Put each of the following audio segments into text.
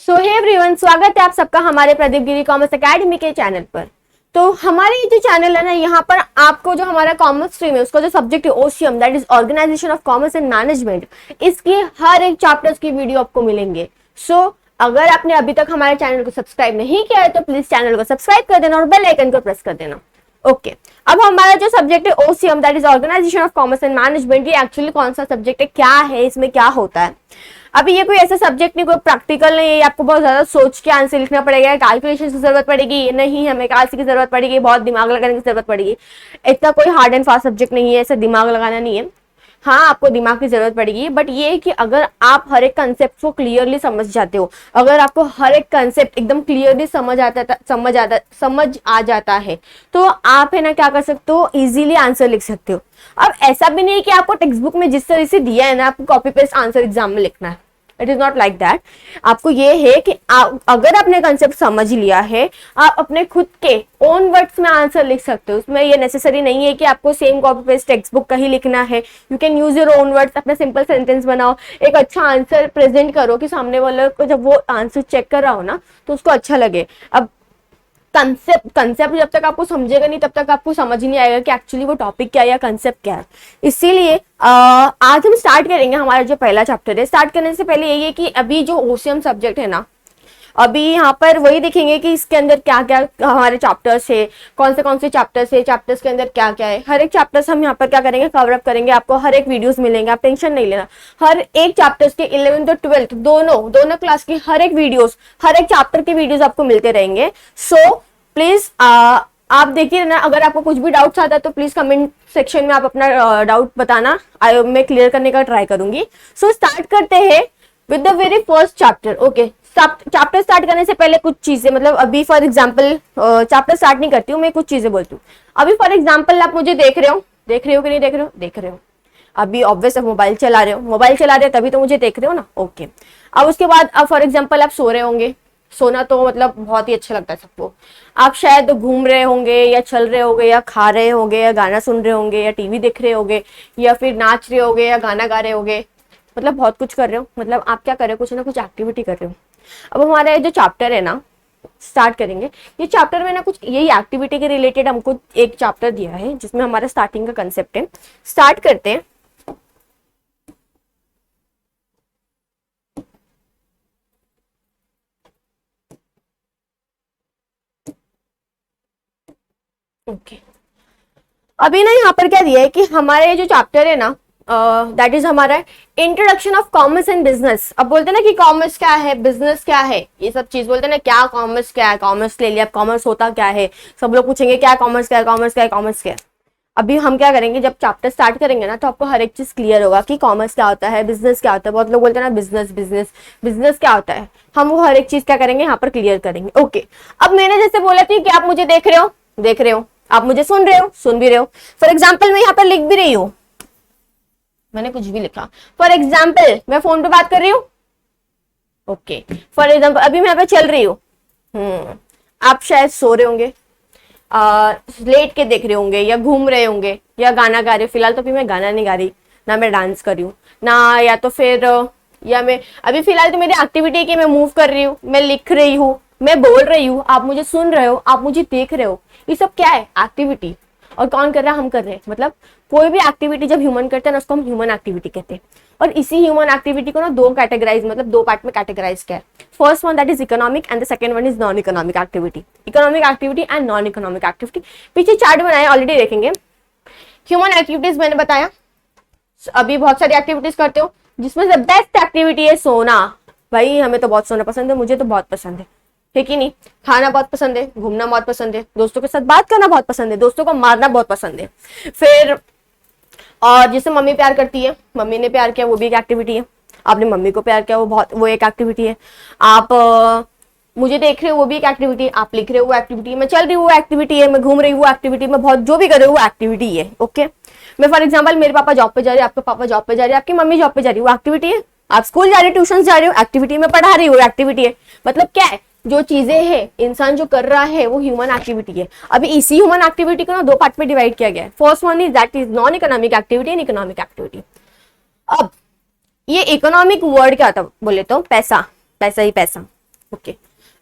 सो hey everyone, स्वागत है आप सबका हमारे प्रदीप गिरी कॉमर्स एकेडमी के चैनल पर। तो हमारे ये जो चैनल है ना, यहाँ पर आपको जो हमारा कॉमर्स स्ट्रीम है उसका जो सब्जेक्ट है OCM, that is organisation of commerce and management, इसकी हर एक चैप्टर्स की वीडियो आपको मिलेंगे। अगर आपने अभी तक हमारे चैनल को सब्सक्राइब नहीं किया है तो प्लीज चैनल को सब्सक्राइब कर देना और बेल आइकन को प्रेस कर देना। ओके, अब हमारा जो सब्जेक्ट है OCM, that is organisation of commerce and management, ये एक्चुअली कौन सा सब्जेक्ट है, क्या है, इसमें क्या होता है। अभी ये कोई ऐसा सब्जेक्ट नहीं, कोई प्रैक्टिकल नहीं है, आपको बहुत ज्यादा सोच के आंसर लिखना पड़ेगा, कैलकुलेशन की जरूरत पड़ेगी, नहीं हमें कालसी की जरूरत पड़ेगी, बहुत दिमाग लगाने की जरूरत पड़ेगी। इतना कोई हार्ड एंड फास्ट सब्जेक्ट नहीं है, ऐसा दिमाग लगाना नहीं है। हाँ, आपको दिमाग की जरूरत पड़ेगी, बट ये है कि अगर आप हर एक कंसेप्ट को क्लियरली समझ जाते हो, अगर आपको हर एक कंसेप्ट एकदम क्लियरली समझ आ जाता है, तो आप है ना क्या कर सकते हो, इजीली आंसर लिख सकते हो। अब ऐसा भी नहीं है कि आपको टेक्स्ट बुक में जिस तरह से दिया है ना, आपको कॉपी पेस्ट आंसर एग्जाम में लिखना है। It is not like that. आपको ये है कि अगर आपने कंसेप्ट समझ लिया है, आप अपने खुद के ओन वर्ड्स में आंसर लिख सकते हो। उसमें ये नेसेसरी नहीं है कि आपको same copy paste text book का ही लिखना है। You can use your own words, अपना सिंपल सेंटेंस बनाओ, एक अच्छा आंसर प्रेजेंट करो कि सामने वाले को जब वो आंसर चेक कर रहा हो ना तो उसको अच्छा लगे। अब कंसेप्ट जब तक आपको समझेगा नहीं तब तक आपको समझ ही नहीं आएगा कि एक्चुअली वो टॉपिक क्या है या कंसेप्ट क्या है। इसीलिए आज हम स्टार्ट करेंगे हमारा जो पहला चैप्टर है। स्टार्ट करने से पहले यही है कि अभी जो ओसीएम सब्जेक्ट है ना, अभी यहाँ पर वही देखेंगे कि इसके अंदर क्या क्या हमारे चैप्टर्स है, कौन से चैप्टर्स है, चैप्टर्स के अंदर क्या क्या है। हर एक चैप्टर्स हम यहाँ पर क्या करेंगे, कवर अप करेंगे। आपको हर एक वीडियोस मिलेंगे, आप टेंशन नहीं लेना। हर एक चैप्टर्स के 11th और 12th दोनों क्लास की हर एक वीडियोस, हर एक चैप्टर की वीडियोस आपको मिलते रहेंगे। सो प्लीज आप देखिए ना, अगर आपको कुछ भी डाउट्स आता है तो प्लीज कमेंट सेक्शन में आप अपना डाउट बताना, मैं क्लियर करने का ट्राई करूंगी। सो स्टार्ट करते हैं with the very first chapter. Okay, chapter start करने से पहले कुछ चीजें, मतलब अभी फॉर एग्जांपल चैप्टर स्टार्ट नहीं करती हूँ, मैं कुछ चीजें बोलती हूँ। अभी फॉर एग्जांपल आप मुझे देख रहे हो कि नहीं देख रहे हो? देख रहे हो। अभी ऑब्वियस मोबाइल चला रहे हो तभी तो मुझे देख रहे हो ना। ओके, अब उसके बाद अब फॉर एग्जांपल आप सो रहे होंगे। सोना तो मतलब बहुत ही अच्छा लगता है सबको। आप शायद घूम रहे होंगे या चल रहे होंगे या खा रहे होंगे या गाना सुन रहे होंगे या टीवी देख रहे होंगे या फिर नाच रहे होंगे या गाना गा रहे होंगे, मतलब बहुत कुछ कर रहे हो। मतलब आप क्या कर रहे हो, कुछ ना कुछ एक्टिविटी कर रहे हो। अब हमारा जो चैप्टर है ना, स्टार्ट करेंगे। ये चैप्टर में ना कुछ यही एक्टिविटी के रिलेटेड हमको एक चैप्टर दिया है जिसमें हमारा स्टार्टिंग का कंसेप्ट है। स्टार्ट करते हैं। ओके, अभी ना यहाँ पर क्या दिया है कि हमारे जो चैप्टर है ना, दैट इज हमारा introduction of commerce and business. अब बोलते हैं ना कि कॉमर्स क्या है, बिजनेस क्या है, ये सब चीज बोलते हैं ना, क्या कॉमर्स क्या है, कॉमर्स ले लिया, कॉमर्स होता क्या है। सब लोग पूछेंगे क्या कॉमर्स क्या है, कॉमर्स क्या है, कॉमर्स क्या है। अभी हम क्या करेंगे, जब चैप्टर स्टार्ट करेंगे ना तो आपको हर एक चीज क्लियर होगा कि कॉमर्स क्या होता है, बिजनेस क्या होता है। बहुत लोग बोलते हैं ना बिजनेस क्या होता है, हम वो हर एक चीज क्या करेंगे यहाँ पर क्लियर करेंगे। ओके, अब मैंने जैसे बोला थी कि आप मुझे देख रहे हो, आप मुझे सुन भी रहे हो। फॉर एग्जाम्पल मैं यहाँ पर लिख भी रही हूँ, मैंने कुछ भी लिखा। फॉर एग्जाम्पल मैं फोन पे बात कर रही हूँ। ओके, फॉर एग्जाम्पल अभी मैं यहाँ पे चल रही हूँ। आप शायद सो रहे होंगे, लेट के देख रहे होंगे या घूम रहे होंगे या गाना गा रहे हो। फिलहाल तो अभी मैं गाना नहीं गा रही, ना मैं डांस कर रही हूँ ना, या तो फिर या मैं अभी फिलहाल तो मेरी एक्टिविटी की मैं मूव कर रही हूँ, मैं लिख रही हूँ, मैं बोल रही हूँ, आप मुझे सुन रहे हो, आप मुझे देख रहे हो। ये सब क्या है, एक्टिविटी। और कौन कर रहा है, हम कर रहे हैं। मतलब कोई भी एक्टिविटी जब ह्यूमन करते हैं ना उसको हम ह्यूमन एक्टिविटी कहते हैं। और इसी ह्यूमन एक्टिविटी को ना दो पार्ट में कैटेगराइज किया है। First one that is economic and the second one is non economic activity. Economic activity and non economic activity, पीछे चार्ट बनाया ऑलरेडी, देखेंगे। ह्यूमन एक्टिविटीज मैंने बताया, अभी बहुत सारी एक्टिविटीज करते हो जिसमें से बेस्ट एक्टिविटी है सोना। भाई हमें तो बहुत सोना पसंद है, मुझे तो बहुत पसंद है कि नहीं। खाना बहुत पसंद है, घूमना बहुत पसंद है, दोस्तों के साथ बात करना बहुत पसंद है, दोस्तों को मारना बहुत पसंद है। फिर और जिसे मम्मी प्यार करती है, मम्मी ने प्यार किया वो भी एक एक्टिविटी है। आपने मम्मी को प्यार किया वो एक एक्टिविटी है। आप मुझे देख रहे हो वो भी एक एक्टिविटी है, आप लिख रहे हो वो एक्टिविटी है, मैं चल रही हूँ वो एक्टिविटी है, मैं घूम रही हूँ वो एक्टिविटी, मैं बहुत जो भी कर रही हूँ वो एक्टिविटी है। ओके, मैं फॉर एग्जाम्पल मेरे पापा जॉब पे जा रहे हैं, आपके पापा जॉब पे जा रहे हैं, आपकी मम्मी जॉब पे जा रही है, वो एक्टिविटी है। आप स्कूल जा रहे हो, ट्यूशन जा रहे हो, एक्टिविटी में पढ़ा रही हो, एक्टिविटी है। मतलब क्या है, जो चीजें हैं इंसान जो कर रहा है वो ह्यूमन एक्टिविटी है। अभी इसी ह्यूमन एक्टिविटी को ना दो पार्ट में डिवाइड किया गया है। First one is that is non economic activity and economic activity. अब ये इकोनॉमिक वर्ड क्या था बोले तो पैसा, पैसा ही पैसा। ओके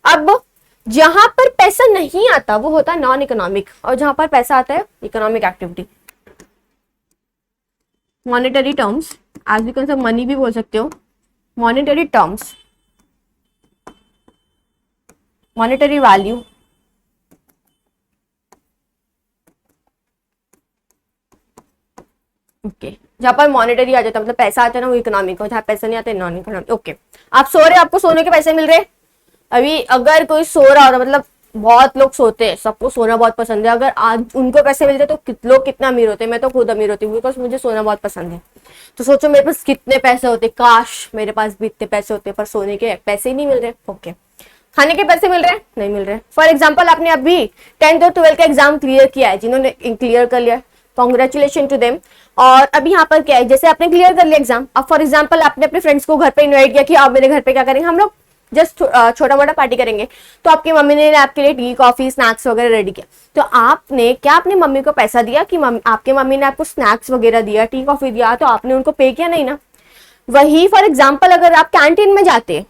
अब जहां पर पैसा नहीं आता वो होता है नॉन इकोनॉमिक, और जहां पर पैसा आता है इकोनॉमिक एक्टिविटी। मॉनेटरी टर्म्स, आज भी कौन सा मनी भी बोल सकते हो, monetary terms, monetary value, okay जहां पर मॉनेटरी आ जाता है मतलब पैसा आता है ना वो इकोनॉमिक, और जहां पैसा नहीं आता है नॉन इकोनॉमिक। ओके आप सो रहे, आपको सोने के पैसे मिल रहे। अभी अगर कोई सो रहा होता, मतलब बहुत लोग सोते हैं, सबको सोना बहुत पसंद है, अगर आज उनको पैसे मिलते तो लोग कितना अमीर होते। मैं तो खुद अमीर होती हूँ बिकॉज मुझे सोना बहुत पसंद है। तो सोचो मेरे पास कितने पैसे होते, काश मेरे पास भी इतने पैसे होते, पर सोने के पैसे ही नहीं मिल रहे। ओके खाने के पैसे मिल रहे हैं, नहीं मिल रहे। फॉर एग्जाम्पल आपने अभी 10th और 12th का एग्जाम क्लियर किया है, जिन्होंने क्लियर कर लिया कॉन्ग्रेचुलेशन टू देम। और अभी यहाँ पर क्या है, जैसे आपने क्लियर कर लिया एग्जाम, अब फॉर एग्जाम्पल आपने अपने फ्रेंड्स को घर पे इनवाइट किया कि आप मेरे घर पे क्या करेंगे, हम लोग जस्ट छोटा मोटा पार्टी करेंगे। तो आपकी मम्मी ने आपके लिए टी कॉफी स्नैक्स वगैरह रेडी किया, तो आपने क्या अपनी मम्मी को पैसा दिया कि आपके मम्मी ने आपको स्नैक्स वगैरह दिया, टी कॉफी दिया, तो आपने उनको पे किया नहीं ना। वही फॉर एग्जाम्पल अगर आप कैंटीन में जाते,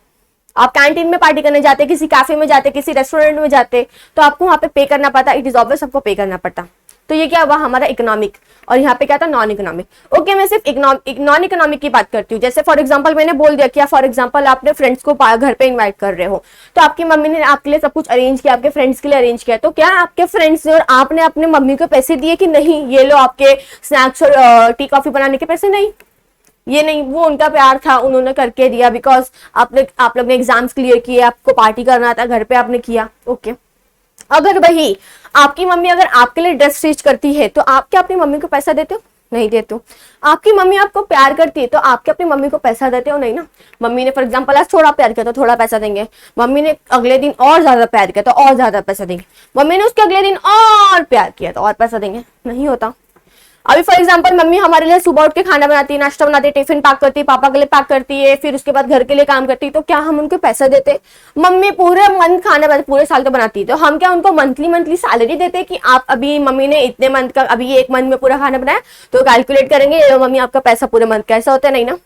आप कैंटीन में पार्टी करने जाते, किसी कैफे में जाते, किसी रेस्टोरेंट में जाते, तो आपको वहां पे करना पड़ता, इट इज ऑब्वियस आपको पे करना पड़ता। तो ये क्या हुआ हमारा इकोनॉमिक, और यहाँ पे क्या था नॉन इकोनॉमिक। ओके मैं सिर्फ नॉन इकोनॉमिक की बात करती हूँ। जैसे फॉर एग्जांपल मैंने बोल दिया कि फॉर एग्जांपल आपने फ्रेंड्स को घर पे इनवाइट कर रहे हो, तो आपकी मम्मी ने आपके लिए सब कुछ अरेंज किया, आपके फ्रेंड्स के लिए अरेंज किया, तो क्या आपके फ्रेंड्स ने और आपने अपने मम्मी को पैसे दिए कि नहीं ये लो आपके स्नैक्स और टी कॉफी बनाने के पैसे? नहीं, ये नहीं, वो उनका प्यार था, उन्होंने करके दिया बिकॉज आप लोग ने एग्जाम्स क्लियर किए, आपको पार्टी करना था, घर पे आपने किया। ओके अगर वही आपकी मम्मी अगर आपके लिए ड्रेस स्टिच करती है, तो आप क्या अपनी मम्मी को पैसा देते हो? नहीं देते हो। आपकी मम्मी आपको प्यार करती है, तो आप क्या अपनी मम्मी को पैसा देते हो? नहीं ना। मम्मी ने फॉर एग्जांपल आज थोड़ा प्यार किया तो थोड़ा पैसा देंगे, मम्मी ने अगले दिन और ज्यादा प्यार किया तो और ज्यादा पैसा देंगे, मम्मी ने उसके अगले दिन और प्यार किया तो और पैसा देंगे। नहीं होता। अभी फॉर एग्जांपल मम्मी हमारे लिए सुबह उठ के खाना बनाती है, नाश्ता बनाती है, टिफिन पैक करती है, पापा के लिए पैक करती है, फिर उसके बाद घर के लिए काम करती है, तो क्या हम उनको पैसा देते? मम्मी पूरे मंथ खाना बनाती, पूरे साल तो बनाती है, तो हम क्या उनको मंथली सैलरी देते कि आप अभी मम्मी ने इतने मंथ का, अभी एक मंथ में पूरा खाना बनाया, तो कैलकुलेट करेंगे मम्मी आपका पैसा पूरे मंथ का, ऐसा होता है? नहीं ना।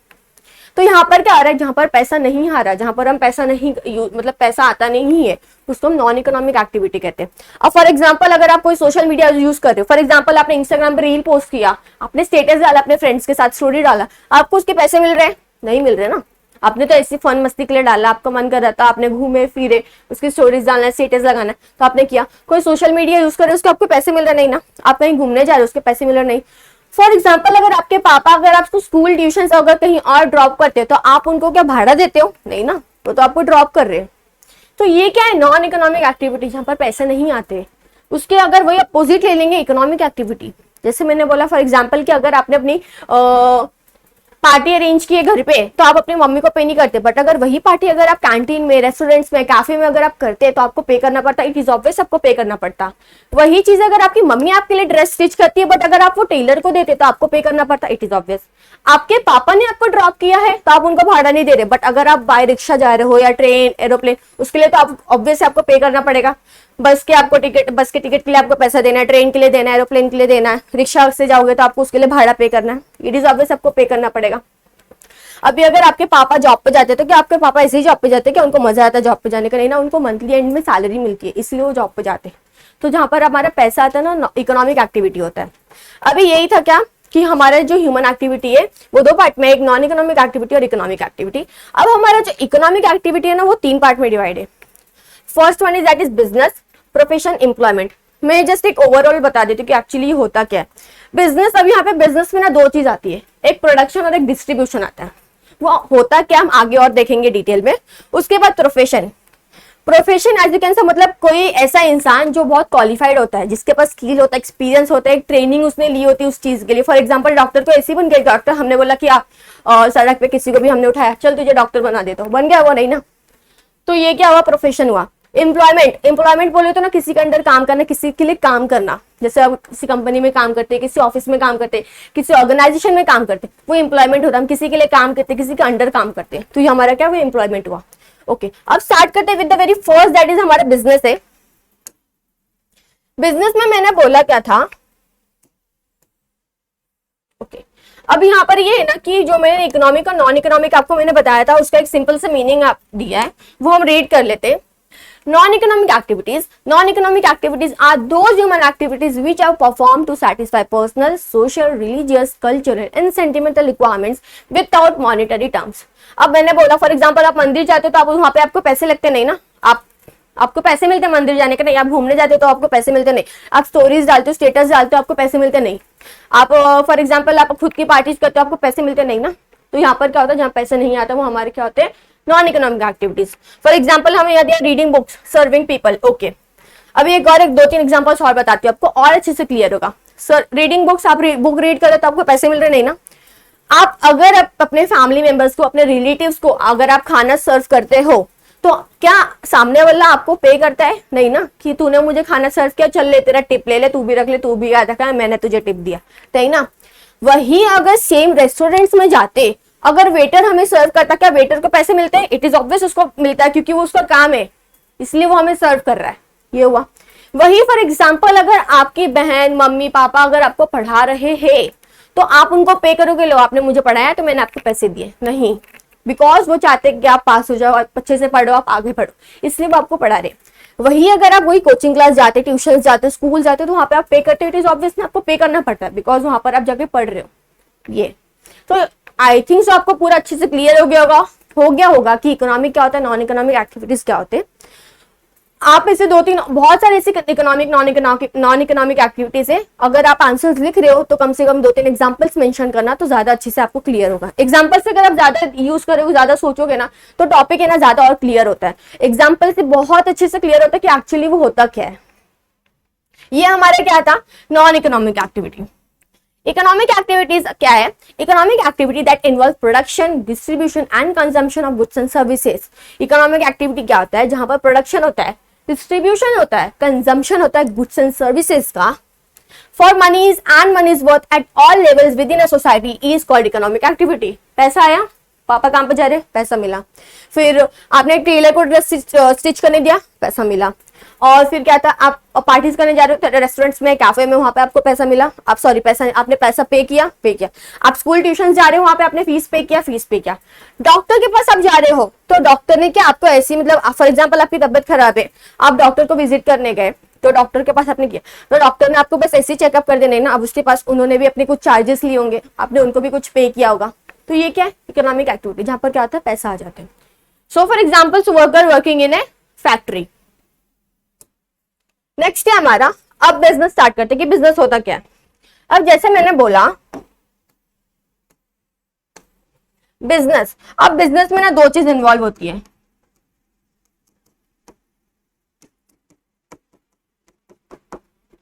तो यहाँ पर क्या आ रहा है, जहां पर पैसा नहीं आ रहा, जहां पर हम पैसा नहीं मतलब पैसा आता नहीं है, उसको हम नॉन इकोनॉमिक एक्टिविटी कहते हैं। अब फॉर एग्जांपल अगर आप कोई सोशल मीडिया यूज कर रहे हो, फॉर एग्जांपल आपने इंस्टाग्राम पे रील पोस्ट किया, आपने स्टेटस डाला, अपने फ्रेंड्स के साथ स्टोरी डाला, आपको उसके पैसे मिल रहे हैं? नहीं मिल रहे ना। आपने तो ऐसी फन मस्ती के लिए डाला, आपका मन कर रहा था, आपने घूमे फिरे, उसकी स्टोरीज डालना है, स्टेटस लगाना है, तो आपने किया। कोई सोशल मीडिया यूज करे उसके आपको पैसे मिल रहे नहीं ना। आप कहीं घूमने जा रहे हो उसके पैसे मिल रहे नहीं। फॉर एग्जाम्पल अगर आपके पापा अगर आपको स्कूल ट्यूशन से अगर कहीं और ड्रॉप करते हो, तो आप उनको क्या भाड़ा देते हो? नहीं ना, वो तो आपको ड्रॉप कर रहे हैं। तो ये क्या है, नॉन इकोनॉमिक एक्टिविटी, जहां पर पैसे नहीं आते। उसके अगर वही अपोजिट ले लेंगे इकोनॉमिक एक्टिविटी, जैसे मैंने बोला फॉर एग्जाम्पल कि अगर आपने अपनी पार्टी अरेंज की है घर पे, तो आप अपनी मम्मी को पे नहीं करते, बट अगर वही पार्टी अगर आप कैंटीन में, रेस्टोरेंट्स में, कैफे में अगर आप करते हैं, तो आपको पे करना पड़ता, इट इज ऑब्वियस आपको पे करना पड़ता। वही चीज अगर आपकी मम्मी आपके लिए ड्रेस स्टिच करती है, बट अगर आप वो टेलर को देते तो आपको पे करना पड़ता, इट इज ऑब्वियस। आपके पापा ने आपको ड्रॉप किया है तो आप उनको भाड़ा नहीं दे रहे, बट अगर आप बाय रिक्शा जा रहे हो या ट्रेन एरोप्लेन, उसके लिए तो आप ऑब्वियस आपको पे करना पड़ेगा। बस के टिकट के लिए आपको पैसा देना है, ट्रेन के लिए देना है, एरोप्लेन के लिए देना है, रिक्शा से जाओगे तो आपको उसके लिए भाड़ा पे करना है, इट इज ऑब्वियस आपको पे करना पड़ेगा। अभी अगर आपके पापा जॉब पे जाते तो क्या आपके पापा ऐसे ही जॉब पे जाते कि उनको मजा आता है जॉब पे जाने का? नहीं ना, उनको मंथली एंड में सैलरी मिलती है, इसलिए वो जॉब पे जाते हैं। तो जहां पर हमारा पैसा आता है ना, इकोनॉमिक एक्टिविटी होता है। अभी यही था क्या कि हमारा जो ह्यूमन एक्टिविटी है वो दो पार्ट में, एक नॉन इकोनॉमिक एक्टिविटी और इकोनॉमिक एक्टिविटी। अब हमारा जो इकोनॉमिक एक्टिविटी है ना, वो 3 पार्ट में डिवाइड है। First one is that is business, profession, employment. मैं जस्ट एक ओवरऑल बता देती हूँ कि एक्चुअली होता क्या है बिजनेस। अब यहाँ पे बिजनेस में ना 2 चीज आती है, एक प्रोडक्शन और एक डिस्ट्रीब्यूशन आता है। वो होता क्या हम आगे और देखेंगे डिटेल में। उसके बाद profession as you can say मतलब कोई ऐसा इंसान जो बहुत क्वालिफाइड होता है, जिसके पास स्किल होता है, एक्सपीरियंस होता है, एक ट्रेनिंग उसने ली होती है उस चीज के लिए। फॉर एग्जांपल डॉक्टर को ऐसे ही बन गया डॉक्टर, हमने बोला कि सड़क पे किसी को भी हमने उठाया, चल तुझे डॉक्टर बना देता हूँ, बन गया वो? नहीं ना। तो ये क्या हुआ, प्रोफेशन हुआ। एम्प्लॉयमेंट बोले तो ना किसी के अंडर काम करना, किसी के लिए काम करना, जैसे अब किसी कंपनी में काम करते, किसी ऑफिस में काम करते, किसी ऑर्गेनाइजेशन में काम करते, वो एम्प्लॉयमेंट होता है। हम किसी के लिए काम करते, किसी के अंडर काम करते, तो ये हमारा क्या हुआ, एम्प्लॉयमेंट हुआ। ओके अब स्टार्ट करते हैं with the very first, that is हमारा बिजनेस है। बिजनेस में मैंने बोला क्या था, ओके अब यहाँ पर ये है ना कि जो मैंने इकोनॉमिक और नॉन इकोनॉमिक आपको मैंने बताया था, उसका एक सिंपल सा मीनिंग आप दिया है, वो हम रीड कर लेते हैं। Non-economic activities are those human activities which are performed to satisfy personal, social, religious, cultural and sentimental requirements without monetary terms. अब मैंने बोला फॉर एग्जांपल आप मंदिर जाते हो तो आप वहां पे आपको पैसे लगते नहीं ना, आपको पैसे मिलते हैं मंदिर जाने के नहीं, आप घूमने जाते हो तो आपको पैसे मिलते नहीं, आप स्टोरीज डालते हो, स्टेटस डालते हो, आपको पैसे मिलते नहीं, आप फॉर एग्जांपल आप खुद की पार्टीज करते हो, आपको पैसे मिलते नहीं ना। तो यहाँ पर क्या होता है, जहाँ पैसे नहीं आता वो हमारे क्या होते हैं, non economic activities. For example हमें याद है reading books, serving people, okay. अभी एक और 2-3 एग्जाम्पल्स और बताती हूँ आपको, और अच्छे से क्लियर होगा। सर रीडिंग बुक्स, आप बुक रीड कर रहे तो आपको पैसे मिल रहे नहीं ना। आप अगर अपने फैमिली मेंबर्स को, अपने रिलेटिव्स को अगर आप खाना सर्व करते हो तो क्या सामने वाला आपको पे करता है? नहीं ना, कि तूने मुझे खाना सर्व किया, चल ले तेरा टिप ले ले, तू भी रख ले, तू भी याद रखा, मैंने तुझे टिप दिया, नहीं ना। वही अगर सेम रेस्टोरेंट्स में जाते, अगर वेटर हमें सर्व करता, क्या वेटर को पैसे मिलते हैं? इट इज ऑब्वियस उसको मिलता है, क्योंकि वो उसका काम है, इसलिए वो हमें सर्व कर रहा है। ये हुआ। वही फॉर एग्जाम्पल अगर आपकी बहन, मम्मी, पापा अगर आपको पढ़ा रहे हैं तो आप उनको पे करोगे, लो आपने मुझे पढ़ाया तो मैंने आपको पैसे दिए, नहीं, बिकॉज वो चाहते कि आप पास हो जाओ, अच्छे से पढ़ो, आप आगे बढ़ो, इसलिए वो आपको पढ़ा रहे। वही अगर आप वही कोचिंग क्लास जाते, ट्यूशन जाते, स्कूल जाते, तो वहां पे आप पे करते हो, इट इज ऑब्वियस आपको पे करना पड़ता है, बिकॉज वहां पर आप जाके पढ़ रहे हो। ये तो आई थिंक सो आपको पूरा अच्छे से क्लियर हो गया होगा कि इकोनॉमिक क्या होता है, नॉन इकोनॉमिक एक्टिविटीज क्या होते हैं। आप इसे 2-3 बहुत सारे ऐसे इकोनॉमिक नॉन इकोनॉमिक एक्टिविटीज है, अगर आप आंसर्स लिख रहे हो तो कम से कम 2-3 एग्जांपल्स मेंशन करना, तो ज्यादा अच्छे से आपको क्लियर होगा। एग्जांपल से अगर आप ज्यादा यूज करोगे, ज्यादा सोचोगे ना, तो टॉपिक है ना ज्यादा और क्लियर होता है। एग्जाम्पल से बहुत अच्छे से क्लियर होता है कि एक्चुअली वो होता क्या है। ये हमारे क्या था, non economic activity. Economic activities क्या है? Economic activity that involve production, distribution and consumption of goods and services. Economic activity क्या होता है? जहां पर प्रोडक्शन होता है, डिस्ट्रीब्यूशन होता है, कंजम्पशन होता है गुड्स एंड सर्विसेज का, for monies and monies worth at all levels within a society is called economic activity. पैसा आया, पापा काम पे जा रहे, पैसा मिला। फिर आपने टेलर को ड्रेस स्टिच करने दिया, पैसा मिला। और फिर क्या था, आप पार्टीज करने जा रहे हो रेस्टोरेंट्स में, कैफे में, वहां पे आपको पैसा मिला, आप सॉरी पैसा, आपने पैसा पे किया। आप स्कूल ट्यूशन जा रहे हो, वहां पे आपने फीस पे किया। डॉक्टर के पास आप जा रहे हो तो डॉक्टर ने क्या आपको ऐसी, मतलब फॉर एग्जाम्पल आपकी तबियत खराब है, आप डॉक्टर को विजिट करने गए, तो डॉक्टर के पास आपने किया, तो डॉक्टर ने आपको बस ऐसे चेकअप कर देना है ना, अब उसके पास उन्होंने भी अपने कुछ चार्जेस लिए होंगे, आपने उनको भी कुछ पे किया होगा। तो ये क्या है, इकोनॉमिक एक्टिविटी, जहां पर क्या होता है, पैसा आ जाता है। So for example worker working in A factory. Next है हमारा, अब बिजनेस स्टार्ट करते हैं कि बिजनेस होता क्या है। अब जैसे मैंने बोला बिजनेस, अब बिजनेस में ना 2 चीज इन्वॉल्व होती है,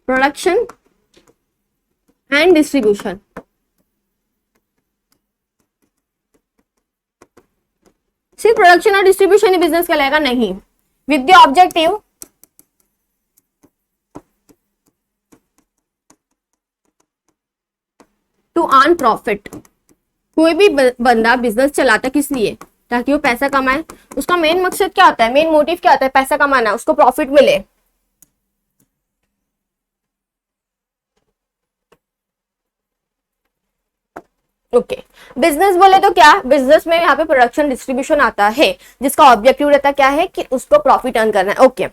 प्रोडक्शन एंड डिस्ट्रीब्यूशन। सिर्फ प्रोडक्शन और डिस्ट्रीब्यूशन ही बिजनेस कहलाएगा? नहीं, with the objective to earn profit. कोई भी बंदा बिजनेस चलाता किस लिए? ताकि वो पैसा कमाए। उसका मेन मकसद क्या होता है, मेन मोटिव क्या होता है? पैसा कमाना, उसको प्रॉफिट मिले। ओके, बिजनेस बोले तो क्या, बिजनेस में यहाँ पे प्रोडक्शन डिस्ट्रीब्यूशन आता है, जिसका ऑब्जेक्टिव रहता क्या है कि उसको प्रॉफिट अर्न करना है। ओके,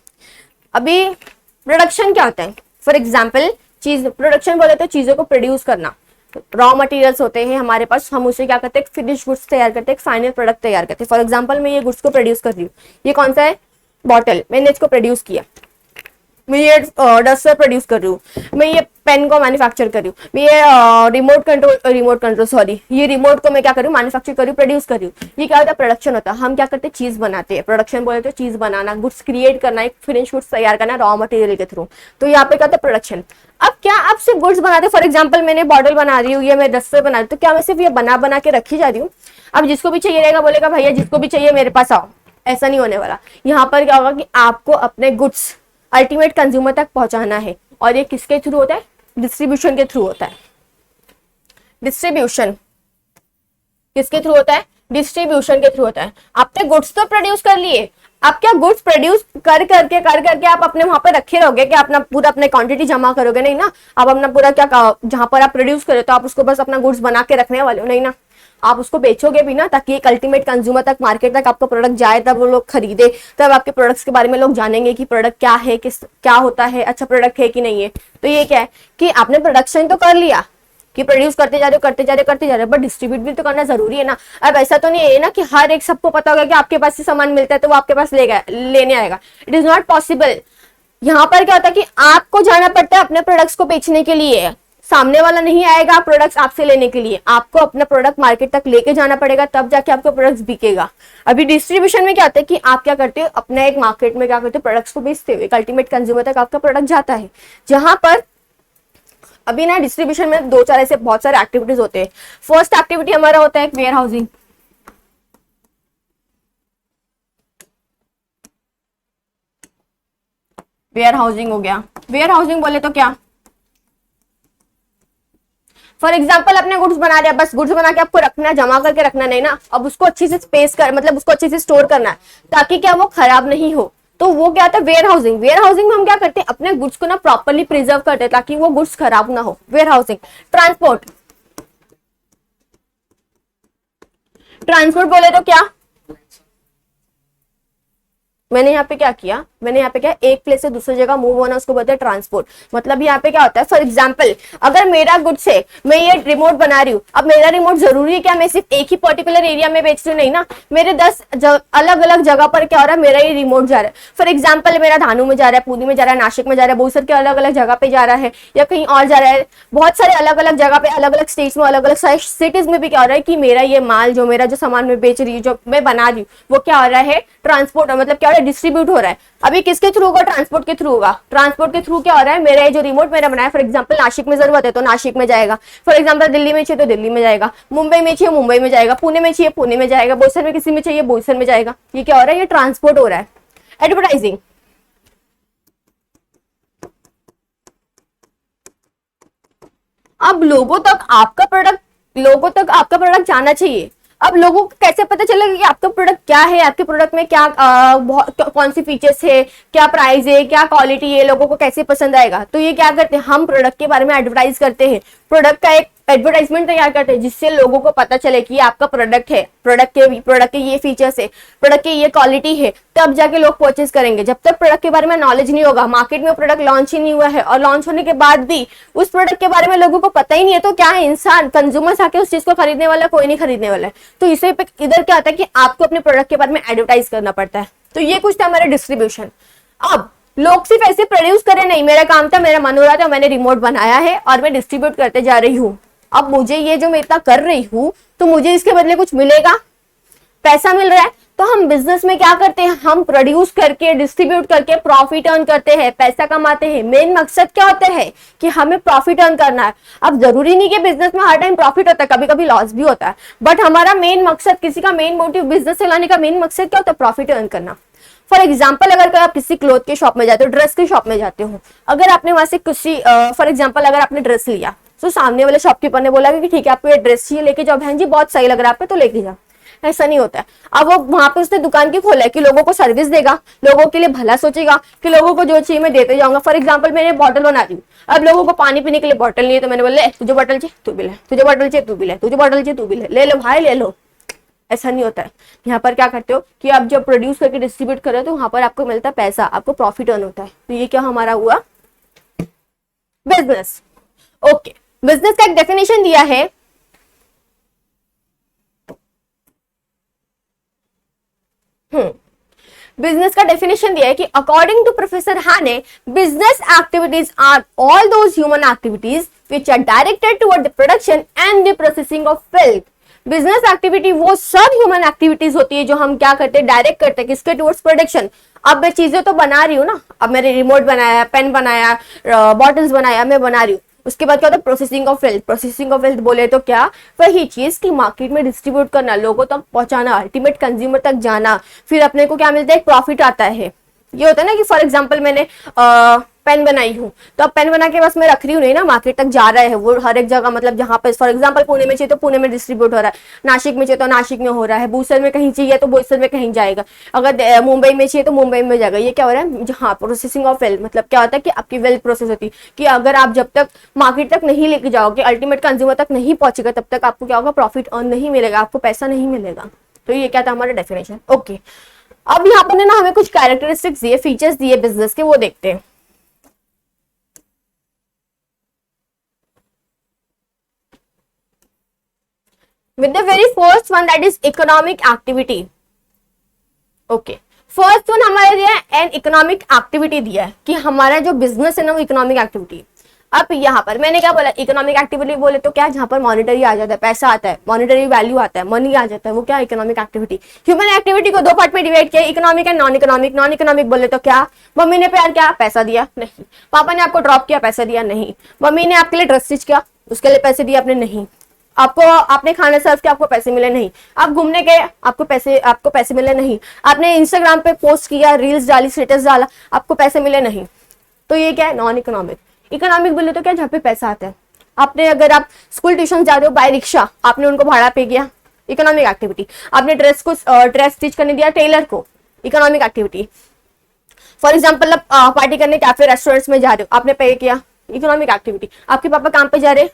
अभी प्रोडक्शन क्या होता है? फॉर एग्जाम्पल चीज, प्रोडक्शन बोले तो चीजों को प्रोड्यूस करना, रॉ मटेरियल्स होते हैं हमारे पास, हम उसे क्या करते हैं, फिनिश गुड्स तैयार करते हैं, फाइनल प्रोडक्ट तैयार करते हैं। फॉर एग्जांपल मैं ये गुड्स को प्रोड्यूस कर रही हूँ, ये कौन सा है, बॉटल, मैंने इसको प्रोड्यूस किया। मैं ये डस्टर प्रोड्यूस कर रही हूँ, मैं ये पेन को मैन्युफैक्चर कर रही हूँ, मैं ये रिमोट को मैं क्या कर रही हूँ, मैन्युफैक्चर कर रही हूँ, प्रोड्यूस कर रही हूँ। ये क्या होता है, प्रोडक्शन होता है। हम क्या करते हैं, चीज बनाते हैं। प्रोडक्शन बोले तो चीज बनाना, गुड्स क्रिएट करना, एक फिनिश गुड्स तैयार करना रॉ मटेरियल के थ्रू। तो यहाँ पे क्या होता है, प्रोडक्शन। अब क्या आप सिर्फ गुड्स बनाते, फॉर एग्जाम्पल मैंने बॉटल बना रही हूँ या मैं डस्टर बना रही हूँ, तो क्या मैं सिर्फ ये बना के रखी जा रही हूँ? अब जिसको भी चाहिए रहेगा बोलेगा भैया जिसको भी चाहिए मेरे पास आओ, ऐसा नहीं होने वाला। यहाँ पर क्या होगा कि आपको अपने गुड्स अल्टीमेट कंज्यूमर तक पहुंचाना है, और ये किसके थ्रू होता है, डिस्ट्रीब्यूशन के थ्रू होता है। डिस्ट्रीब्यूशन किसके थ्रू होता है, डिस्ट्रीब्यूशन के थ्रू होता है। आपने गुड्स तो प्रोड्यूस कर लिए, आप क्या गुड्स प्रोड्यूस कर करके आप अपने वहां पर रखे रहोगे कि अपना पूरा अपने क्वांटिटी जमा करोगे? नहीं ना। आप अपना पूरा क्या जहां पर आप प्रोड्यूस करे तो आप उसको बस अपना गुड्स बना के रखने वाले हो? नहीं ना। आप उसको बेचोगे भी ना, ताकि एक अल्टीमेट कंज्यूमर तक, मार्केट तक आपका प्रोडक्ट जाए, तब वो लोग खरीदे, तब आपके प्रोडक्ट्स के बारे में लोग जानेंगे कि प्रोडक्ट क्या है, किस क्या होता है, अच्छा प्रोडक्ट है कि नहीं है। तो ये क्या है कि आपने प्रोडक्शन तो कर लिया कि प्रोड्यूस करते जा रहे हो, बट डिस्ट्रीब्यूट भी तो करना जरूरी है ना। अब ऐसा तो नहीं है ना कि हर एक सबको पता होगा कि आपके पास से सामान मिलता है तो वो आपके पास लेने आएगा। It is not possible. यहाँ पर क्या होता है कि आपको जाना पड़ता है अपने प्रोडक्ट्स को बेचने के लिए, सामने वाला नहीं आएगा प्रोडक्ट्स आपसे लेने के लिए। आपको अपना प्रोडक्ट मार्केट तक लेके जाना पड़ेगा, तब जाके आपका प्रोडक्ट्स बिकेगा। अभी डिस्ट्रीब्यूशन में क्या होता है कि आप क्या करते हो, अपने एक मार्केट में क्या करते हो, प्रोडक्ट्स को बेचते हो, एक अल्टीमेट कंज्यूमर तक आपका प्रोडक्ट जाता है। जहां पर अभी ना डिस्ट्रीब्यूशन में दो चार ऐसे बहुत सारे एक्टिविटीज होते हैं। फर्स्ट एक्टिविटी हमारा होता है वेयर हाउसिंग। वेयर हाउसिंग हो गया। वेयर हाउसिंग बोले तो क्या, फॉर एग्जाम्पल अपने गुड्स बना रहे हैं, बस गुड्स बना के आपको रखना है, जमा करके रखना नहीं ना। अब उसको अच्छी से स्पेस कर, मतलब उसको अच्छे से स्टोर करना है ताकि क्या वो खराब नहीं हो। तो वो क्या होता है वेयर हाउसिंग। वेयर हाउसिंग में हम क्या करते हैं, अपने गुड्स को ना प्रॉपर्ली प्रिजर्व करते हैं ताकि वो गुड्स खराब ना हो। Where housing. ट्रांसपोर्ट। ट्रांसपोर्ट बोले तो क्या, मैंने यहाँ पे क्या किया, मैंने यहाँ पे क्या एक प्लेस से दूसरी जगह मूव होना, उसको बोलते हैं ट्रांसपोर्ट। मतलब यहाँ पे क्या होता है, फॉर एग्जांपल अगर मेरा गुड्स है, मैं ये रिमोट बना रही हूँ, अब मेरा रिमोट जरूरी है क्या मैं सिर्फ एक ही पर्टिकुलर एरिया में बेच रही हूँ? नहीं ना। मेरे 10 अलग अलग जगह पर क्या हो रहा है, मेरा ये रिमोट जा रहा है। फॉर एग्जाम्पल मेरा धानु में जा रहा है, पुणे में जा रहा है, नासिक में जा रहा है, बहुत सारे अलग अलग जगह पे जा रहा है, या कहीं और जा रहा है। बहुत सारे अलग अलग जगह पे, अलग अलग स्टेट्स में, अलग अलग सिटीज में भी क्या हो रहा है कि मेरा ये माल, जो मेरा जो सामान मैं बेच रही हूँ, जो मैं बना रही हूँ, वो क्या हो रहा है, ट्रांसपोर्ट, मतलब क्या हो रहा है, डिस्ट्रीब्यूट हो रहा है। अभी किसके थ्रू होगा, ट्रांसपोर्ट के थ्रू होगा। ट्रांसपोर्ट के थ्रू क्या हो रहा है, मेरा जो रिमोट मेरा बनाया, फॉर एग्जांपल नासिक में जरूरत है तो नासिक में जाएगा, फॉर एग्जांपल दिल्ली में चाहिए तो दिल्ली में जाएगा, मुंबई में चाहिए मुंबई में जाएगा, पुणे में चाहिए पुणे में जाएगा, बोईसर में किसी में चाहिए बोईसर में जाएगा। ये क्या हो रहा है, ये ट्रांसपोर्ट हो रहा है। एडवर्टाइजिंग। अब लोगों तक आपका प्रोडक्ट जाना चाहिए। अब लोगों को कैसे पता चलेगा कि आपका प्रोडक्ट क्या है, आपके प्रोडक्ट में क्या कौन सी फीचर्स है, क्या प्राइस है, क्या क्वालिटी है, लोगों को कैसे पसंद आएगा? तो ये क्या करते हैं, हम प्रोडक्ट के बारे में एडवर्टाइज करते हैं, प्रोडक्ट का एक एडवर्टाइजमेंट तैयार करते हैं जिससे लोगों को पता चले कि ये आपका प्रोडक्ट है, प्रोडक्ट के ये फीचर्स है, प्रोडक्ट की ये क्वालिटी है, तब जाके लोग परचेज करेंगे। जब तक प्रोडक्ट के बारे में नॉलेज नहीं होगा, मार्केट में प्रोडक्ट लॉन्च ही नहीं हुआ है और लॉन्च होने के बाद भी उस प्रोडक्ट के बारे में लोगों को पता ही नहीं है, तो क्या है, इंसान कंज्यूमर्स आके उस चीज को खरीदने वाला, कोई नहीं खरीदने वाला है। तो इसे इधर क्या होता है कि आपको अपने प्रोडक्ट के बारे में एडवर्टाइज करना पड़ता है। तो ये कुछ था हमारा डिस्ट्रीब्यूशन। अब लोग सिर्फ ऐसे प्रोड्यूस करें नहीं, मेरा काम था, मेरा मन हो रहा था, मैंने रिमोट बनाया है और मैं डिस्ट्रीब्यूट करते जा रही हूँ। अब मुझे ये जो मैं इतना कर रही हूँ तो मुझे इसके बदले कुछ मिलेगा, पैसा मिल रहा है। तो हम बिजनेस में क्या करते हैं, हम प्रोड्यूस करके डिस्ट्रीब्यूट करके प्रॉफिट अर्न करते हैं, पैसा कमाते हैं। मेन मकसद क्या होता है कि हमें प्रॉफिट अर्न करना है। अब जरूरी नहीं कि बिजनेस में हर टाइम प्रॉफिट होता है, कभी कभी लॉस भी होता है, बट हमारा मेन मकसद, किसी का मेन मोटिव बिजनेस चलाने का मेन मकसद क्या होता है, प्रॉफिट अर्न करना। फॉर एग्जाम्पल अगर आप किसी क्लोथ के शॉप में जाते हो, ड्रेस के शॉप में जाते हो, अगर आपने वहां से किसी फॉर एग्जाम्पल अगर आपने ड्रेस लिया तो सामने वाले शॉपकीपर ने बोला कि ठीक है आपको ये ड्रेस चाहिए, लेके जाओ बहन जी, बहुत सही लग रहा है आप पे, तो लेके जाओ। ऐसा नहीं होता है। अब वो वहां पे उसने दुकान की खोला है कि लोगों को सर्विस देगा, लोगों के लिए भला सोचेगा कि लोगों को जो चाहिए मैं देते जाऊंगा। फॉर एग्जाम्पल मैंने बॉटल बना दी, अब लोगों को पानी पीने के लिए बॉटल नहीं है तो मैंने बोला तुझे बॉटल चाहिए तू भी ले, तुझे बॉटल चाहिए तू भी ले, तुझे बॉटल चाहिए तू भी ले लो भाई ले लो। ऐसा नहीं होता है। यहाँ पर क्या करते हो कि आप जब प्रोड्यूस करके डिस्ट्रीब्यूट कर रहे हो तो वहां पर आपको मिलता है पैसा, आपको प्रॉफिट अर्न होता है। तो ये क्या हमारा हुआ, बिजनेस। ओके, बिजनेस का एक डेफिनेशन दिया है, बिजनेस का डेफिनेशन दिया है कि according to professor Haney, business activities are all those human activities which are directed toward the production and the processing of wealth. Business activity वो सब ह्यूमन एक्टिविटीज होती है जो हम क्या करते हैं, डायरेक्ट करते हैं किसके, टुवर्ड्स प्रोडक्शन। अब मैं चीजें तो बना रही हूँ ना, अब मैंने रिमोट बनाया, पेन बनाया, बॉटल्स बनाया, मैं बना रही हूँ। उसके बाद क्या होता है, processing of wealth. Processing of wealth बोले तो क्या, वही चीज की मार्केट में डिस्ट्रीब्यूट करना, लोगों तक पहुंचाना, अल्टीमेट कंज्यूमर तक जाना, फिर अपने को क्या मिलता है, एक प्रॉफिट आता है। ये होता है ना कि फॉर एग्जाम्पल मैंने पेन बनाई हूँ, तो अब पेन बना के बस मैं रख रही हूँ नहीं ना, मार्केट तक जा रहा है वो हर एक जगह, मतलब जहाँ पे फॉर एग्जांपल पुणे में चाहिए तो पुणे में डिस्ट्रीब्यूट हो रहा है, नासिक में चाहिए तो नासिक में हो रहा है, बोईसर में कहीं चाहिए तो बोईसर में कहीं जाएगा, अगर मुंबई में चाहिए तो मुंबई में जाएगा। ये क्या हो रहा है, जहाँ प्रोसेसिंग ऑफ वेल्थ, मतलब क्या होता है कि आपकी वेल्थ प्रोसेस होती है कि अगर आप जब तक मार्केट तक नहीं लेके जाओगे, अल्टीमेट कंज्यूमर तक नहीं पहुंचेगा, तब तक आपको क्या होगा, प्रॉफिट अर्न नहीं मिलेगा, आपको पैसा नहीं मिलेगा। तो ये क्या था हमारा डेफिनेशन। ओके, अब यहाँ पर ना हमें कुछ कैरेक्टरिस्टिक्स दिए, फीचर्स दिए बिजनेस के, वो देखते हैं। With the very first one, that is economic activity. Okay, first one हमारे दिया है एन इकोनॉमिक एक्टिविटी दिया है कि हमारा जो बिजनेस है ना वो इकोनॉमिक एक्टिविटी। अब यहाँ पर मैंने क्या बोला, इकोनॉमिक एक्टिविटी बोले तो क्या, जहाँ पर मॉनिटरी आ जाता है, पैसा आता है, मॉनिटरी वैल्यू आता है, मनी आ जाता है, वो क्या इकोनॉमिक एक्टिविटी। ह्यूमन एक्टिविटी को दो पार्ट में डिवाइड किया, economic and non economic. Non economic बोले तो क्या, मम्मी ने प्यार किया, पैसा दिया नहीं, पापा ने आपको ड्रॉप किया, पैसा दिया नहीं, मम्मी ने आपके लिए ड्रेस स्टिच किया, उसके लिए पैसे दिए आपने नहीं, आपको आपने खाना सर्व किया, आपको पैसे मिले नहीं, आप घूमने गए, आपको पैसे मिले नहीं, आपने इंस्टाग्राम पे पोस्ट किया, रील्स डाली, स्टेटस डाला, आपको पैसे मिले नहीं। तो ये क्या है, नॉन इकोनॉमिक। इकोनॉमिक बोले तो क्या, जहाँ पे पैसा आता है। आपने अगर आप स्कूल ट्यूशन जा रहे हो बाय रिक्शा, आपने उनको भाड़ा पे किया, इकोनॉमिक एक्टिविटी। आपने ड्रेस स्टिच करने दिया टेलर को, इकोनॉमिक एक्टिविटी। फॉर एग्जाम्पल आप पार्टी करने कैफे रेस्टोरेंट्स में जा रहे हो, आपने पे किया, इकोनॉमिक एक्टिविटी। आपके पापा काम पे जा रहे हैं,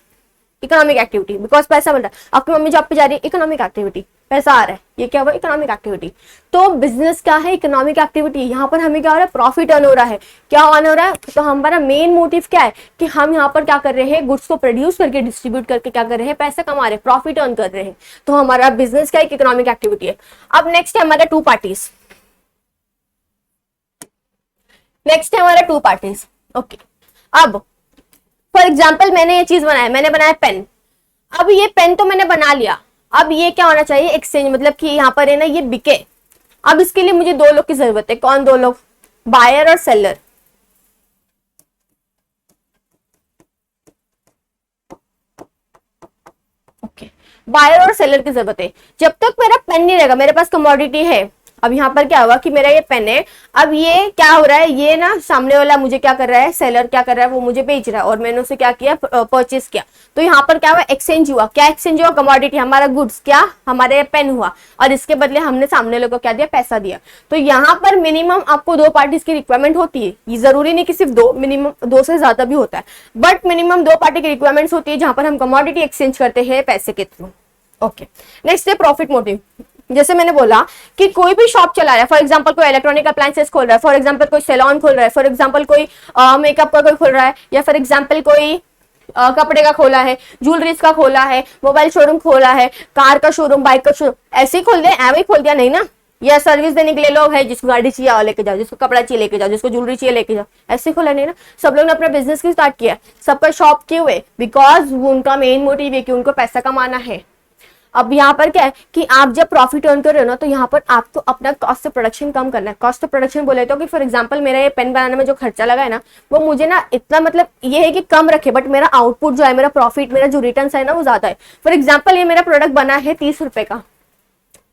इकोनॉमिक एक्टिविटी, बिकॉज पैसा मिल रहा है। आपकी मम्मी जॉब पे जा रही है, इकोनॉमिक एक्टिविटी, पैसा आ रहा है, ये क्या हुआ, इकोनॉमिक एक्टिविटी। तो बिजनेस क्या है, इकोनॉमिक एक्टिविटी। यहाँ पर हमें क्या हो रहा है, प्रॉफिट अर्न हो रहा है। क्या अर्न हो रहा है, तो हमारा मेन मोटिव क्या है कि हम यहाँ पर क्या कर रहे हैं, गुड्स को प्रोड्यूस करके डिस्ट्रीब्यूट करके क्या कर रहे हैं, पैसा कमा रहे हैं, प्रॉफिट अर्न कर रहे हैं। तो हमारा बिजनेस क्या एक इकोनॉमिक एक्टिविटी है। अब नेक्स्ट है हमारा टू पार्टीज। नेक्स्ट है हमारा टू पार्टीज। ओके, अब फॉर एग्जाम्पल मैंने ये चीज बनाया, मैंने बनाया पेन। अब ये पेन तो मैंने बना लिया, अब ये क्या होना चाहिए, एक्सचेंज, मतलब कि यहाँ पर है ना ये बिके। अब इसके लिए मुझे दो लोग की जरूरत है। कौन दो लोग, बायर और सेलर। ओके, बायर और सेलर की जरूरत है। जब तक मेरा पेन नहीं रहेगा, मेरे पास कमोडिटी है। अब यहाँ पर क्या हुआ कि मेरा ये पेन है, अब ये क्या हो रहा है, ये ना सामने वाला मुझे क्या कर रहा है, सेलर क्या कर रहा है, वो मुझे बेच रहा है और मैंने उसे क्या किया, परचेज किया। तो यहाँ पर क्या हुआ, एक्सचेंज हुआ। क्या एक्सचेंज हुआ, कमोडिटी, हमारा गुड्स क्या, हमारे पेन हुआ, और इसके बदले हमने सामने लोगों को क्या दिया, पैसा दिया। तो यहाँ पर मिनिमम आपको दो पार्टीज की रिक्वायरमेंट होती है। ये जरूरी नहीं कि सिर्फ दो, मिनिमम दो से ज्यादा भी होता है, बट मिनिमम दो पार्टी की रिक्वायरमेंट्स होती है जहां पर हम कमोडिटी एक्सचेंज करते हैं पैसे के थ्रू। ओके, नेक्स्ट है प्रॉफिट मोटिव। जैसे मैंने बोला कि कोई भी शॉप चला रहा है, फॉर एग्जांपल कोई इलेक्ट्रॉनिक अप्लायंसेस खोल रहा है, फॉर एग्जांपल कोई सैलून खोल रहा है, फॉर एग्जांपल कोई मेकअप का कोई खोल रहा है, या फॉर एग्जांपल कोई कपड़े का खोला है, ज्वेलरीज का खोला है, मोबाइल शोरूम खोला है, कार का शोरूम, बाइक का शोरूम, ऐसे ही खोल दिया, ऐसे ही खोल दिया नहीं ना। या सर्विस देने के लिए लोग है, जिसको गाड़ी चाहिए और लेके जाओ, जिसको कपड़ा चाहिए लेके जाओ, जिसको ज्वेलरी चाहिए लेके जाओ, ऐसे खोला नहीं ना। सब लोग ने अपना बिजनेस क्यों स्टार्ट किया, सबका शॉप क्यों है, बिकॉज उनका मेन मोटिव है कि उनको पैसा कमाना है। अब यहाँ पर क्या है कि आप जब प्रॉफिट अर्न कर रहे हो ना, तो यहाँ पर आपको अपना कॉस्ट ऑफ प्रोडक्शन कम करना है। कॉस्ट ऑफ प्रोडक्शन बोले तो कि फॉर एग्जांपल मेरा ये पेन बनाने में जो खर्चा लगा है ना, वो मुझे ना इतना मतलब ये है कि कम रखे, बट मेरा आउटपुट जो है, मेरा प्रॉफिट, मेरा जो रिटर्न है ना वो ज्यादा है। फॉर एग्जाम्पल ये मेरा प्रोडक्ट बना है 30 रुपए का,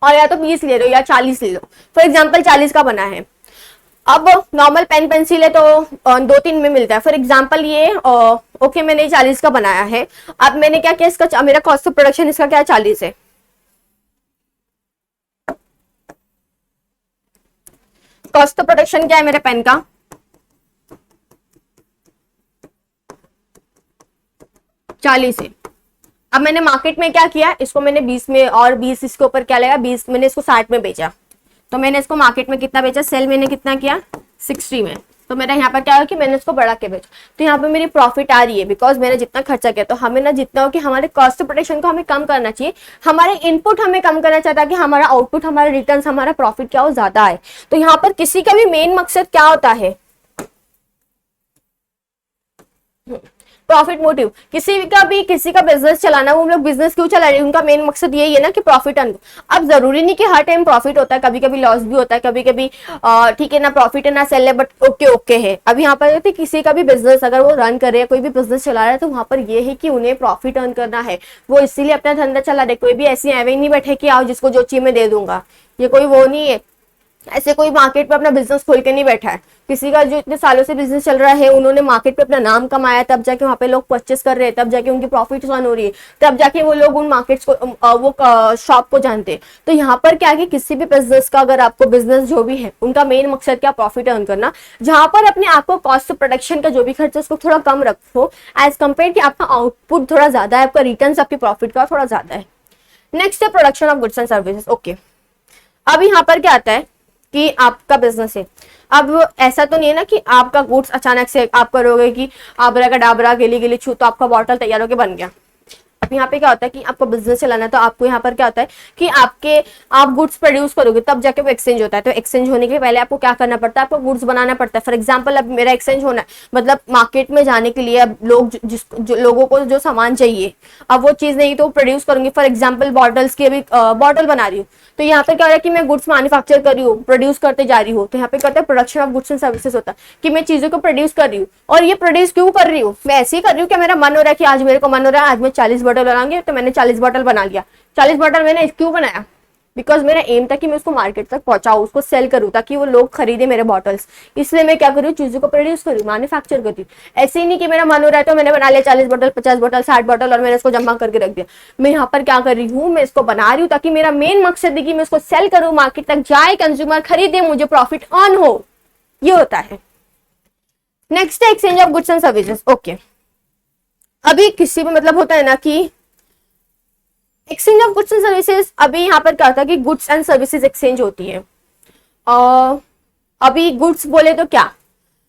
और या तो 20 ले लो या 40 ले लो। फॉर एग्जाम्पल 40 का बना है। अब नॉर्मल पेन पेंसिल है तो 2-3 में मिलता है। फॉर एग्जांपल ये ओके मैंने 40 का बनाया है। अब मैंने क्या किया, इसका मेरा कॉस्ट ऑफ प्रोडक्शन इसका क्या 40 है। कॉस्ट ऑफ प्रोडक्शन क्या है मेरे पेन का, चालीस है। अब मैंने मार्केट में क्या किया, इसको मैंने 20 में, और 20 इसके ऊपर क्या लगा, 20 मैंने इसको 60 में बेचा। तो मैंने इसको मार्केट में कितना बेचा, सेल मैंने कितना किया 60 में। तो मेरा यहाँ पर क्या हो कि मैंने इसको बढ़ा के बेचा, तो यहाँ पे मेरी प्रॉफिट आ रही है, बिकॉज मैंने जितना खर्चा किया। तो हमें ना जितना हो कि हमारे कॉस्ट ऑफ प्रोडक्शन को हमें कम करना चाहिए, हमारे इनपुट हमें कम करना चाहिए, ताकि हमारा आउटपुट, हमारा रिटर्न, हमारा प्रॉफिट क्या हो, ज्यादा आए। तो यहाँ पर किसी का भी मेन मकसद क्या होता है, प्रॉफिट मोटिव। किसी का बिजनेस चलाना, वो लोग बिजनेस क्यों चला रहे हैं, उनका मेन मकसद यही है ना कि प्रॉफिट अर्न। अब जरूरी नहीं कि हर टाइम प्रॉफिट होता है, कभी कभी लॉस भी होता है, कभी कभी ठीक है ना प्रॉफिट है ना सेल है, बट ओके है। अब यहाँ पर किसी का भी बिजनेस अगर वो रन कर रहे हैं, कोई भी बिजनेस चला रहा है, तो वहां पर ये है कि उन्हें प्रॉफिट अर्न करना है, वो इसीलिए अपना धंधा चला रहे। कोई भी ऐसी एवे नहीं बैठे कि आओ जिसको जो चाहिए मैं दे दूंगा, ये कोई वो नहीं है। ऐसे कोई मार्केट पे अपना बिजनेस खोल के नहीं बैठा है, किसी का जो इतने सालों से बिजनेस चल रहा है, उन्होंने मार्केट पे अपना नाम कमाया, तब जाके वहां पे लोग परचेस कर रहे हैं, तब जाके उनकी प्रॉफिट अर्न हो रही है, तब जाके वो लोग उन मार्केट्स को वो शॉप को जानते हैं। तो यहाँ पर क्या है कि किसी भी बिजनेस का, अगर आपको बिजनेस जो भी है उनका मेन मकसद क्या, प्रॉफिट अर्न करना, जहां पर अपने आपको कॉस्ट ऑफ प्रोडक्शन का जो भी खर्चा उसको थोड़ा कम रखो एज कम्पेयर कि आपका आउटपुट थोड़ा ज्यादा है, आपका रिटर्न आपकी प्रॉफिट का थोड़ा ज्यादा है। नेक्स्ट है production of goods and services. Okay, अब यहाँ पर क्या आता है कि आपका बिजनेस है, अब ऐसा तो नहीं है ना कि आपका गुड्स अचानक से आप करोगे कि आबरा का डाबरा गिली गिली छू तो आपका बॉटल तैयार होकर बन गया। अब यहाँ पे क्या होता है कि आपको बिजनेस चलाना है, तो आपको यहाँ पर क्या होता है कि आप गुड्स प्रोड्यूस करोगे तब जाके वो एक्सचेंज होता है। तो एक्सचेंज होने के पहले आपको क्या करना पड़ता है, आपको गुड्स बनाना पड़ता है। फॉर एग्जांपल अब मेरा एक्सचेंज होना है, मतलब मार्केट में जाने के लिए अब लोग लोगों को जो सामान चाहिए, अब वो चीज नहीं तो प्रोड्यूस करूंगी। फॉर एग्जाम्पल बॉटल्स की अभी बॉटल बना रही हूँ, तो यहाँ पे क्या हो रहा है कि मैं गुड्स मैन्युफैक्चर कर रही हूँ, प्रोड्यूस करते जा रही हूँ। तो यहाँ पे कहते हैं production of goods and services होता है कि मैं चीजों को प्रोड्यूस कर रही हूँ। और ये प्रोड्यूस क्यों कर रही हूँ, मैं ऐसे ही कर रही हूँ कि मेरा मन हो रहा है कि आज मेरे को मन हो रहा है आज मैं 40 बॉटल बनाऊंगी, तो मैंने 40 बॉटल बना लिया। 40 बॉटल मैंने क्यों बनाया, बिकॉज मेरा एम था कि मैं उसको मार्केट तक पहुंचाऊं, उसको सेल करूं ताकि वो लोग खरीदे मेरे बॉटल्स। इसलिए मैं क्या करूँ, चीजों को प्रोड्यूस करूँ, मैन्युफैक्चर करती हूँ। ऐसे ही नहीं कि मेरा मन हो रहा है तो मैंने बना लिया 40 बॉटल, 50 बॉटल, 60 बॉटल और मैंने इसको जमा करके रख दिया। मैं यहाँ पर क्या कर रही हूँ, मैं इसको बना रही हूँ ताकि मेरा मेन मकसद है कि मैं इसको सेल करूँ, मार्केट तक जाए, कंज्यूमर खरीदे, मुझे प्रॉफिट अर्न हो, ये होता है। नेक्स्ट है exchange of goods and services. Okay, अभी किसी भी मतलब होता है ना कि exchange of goods and services, अभी यहाँ पर क्या होता है कि गुड्स एंड सर्विसेज एक्सचेंज होती है। अभी गुड्स बोले तो क्या,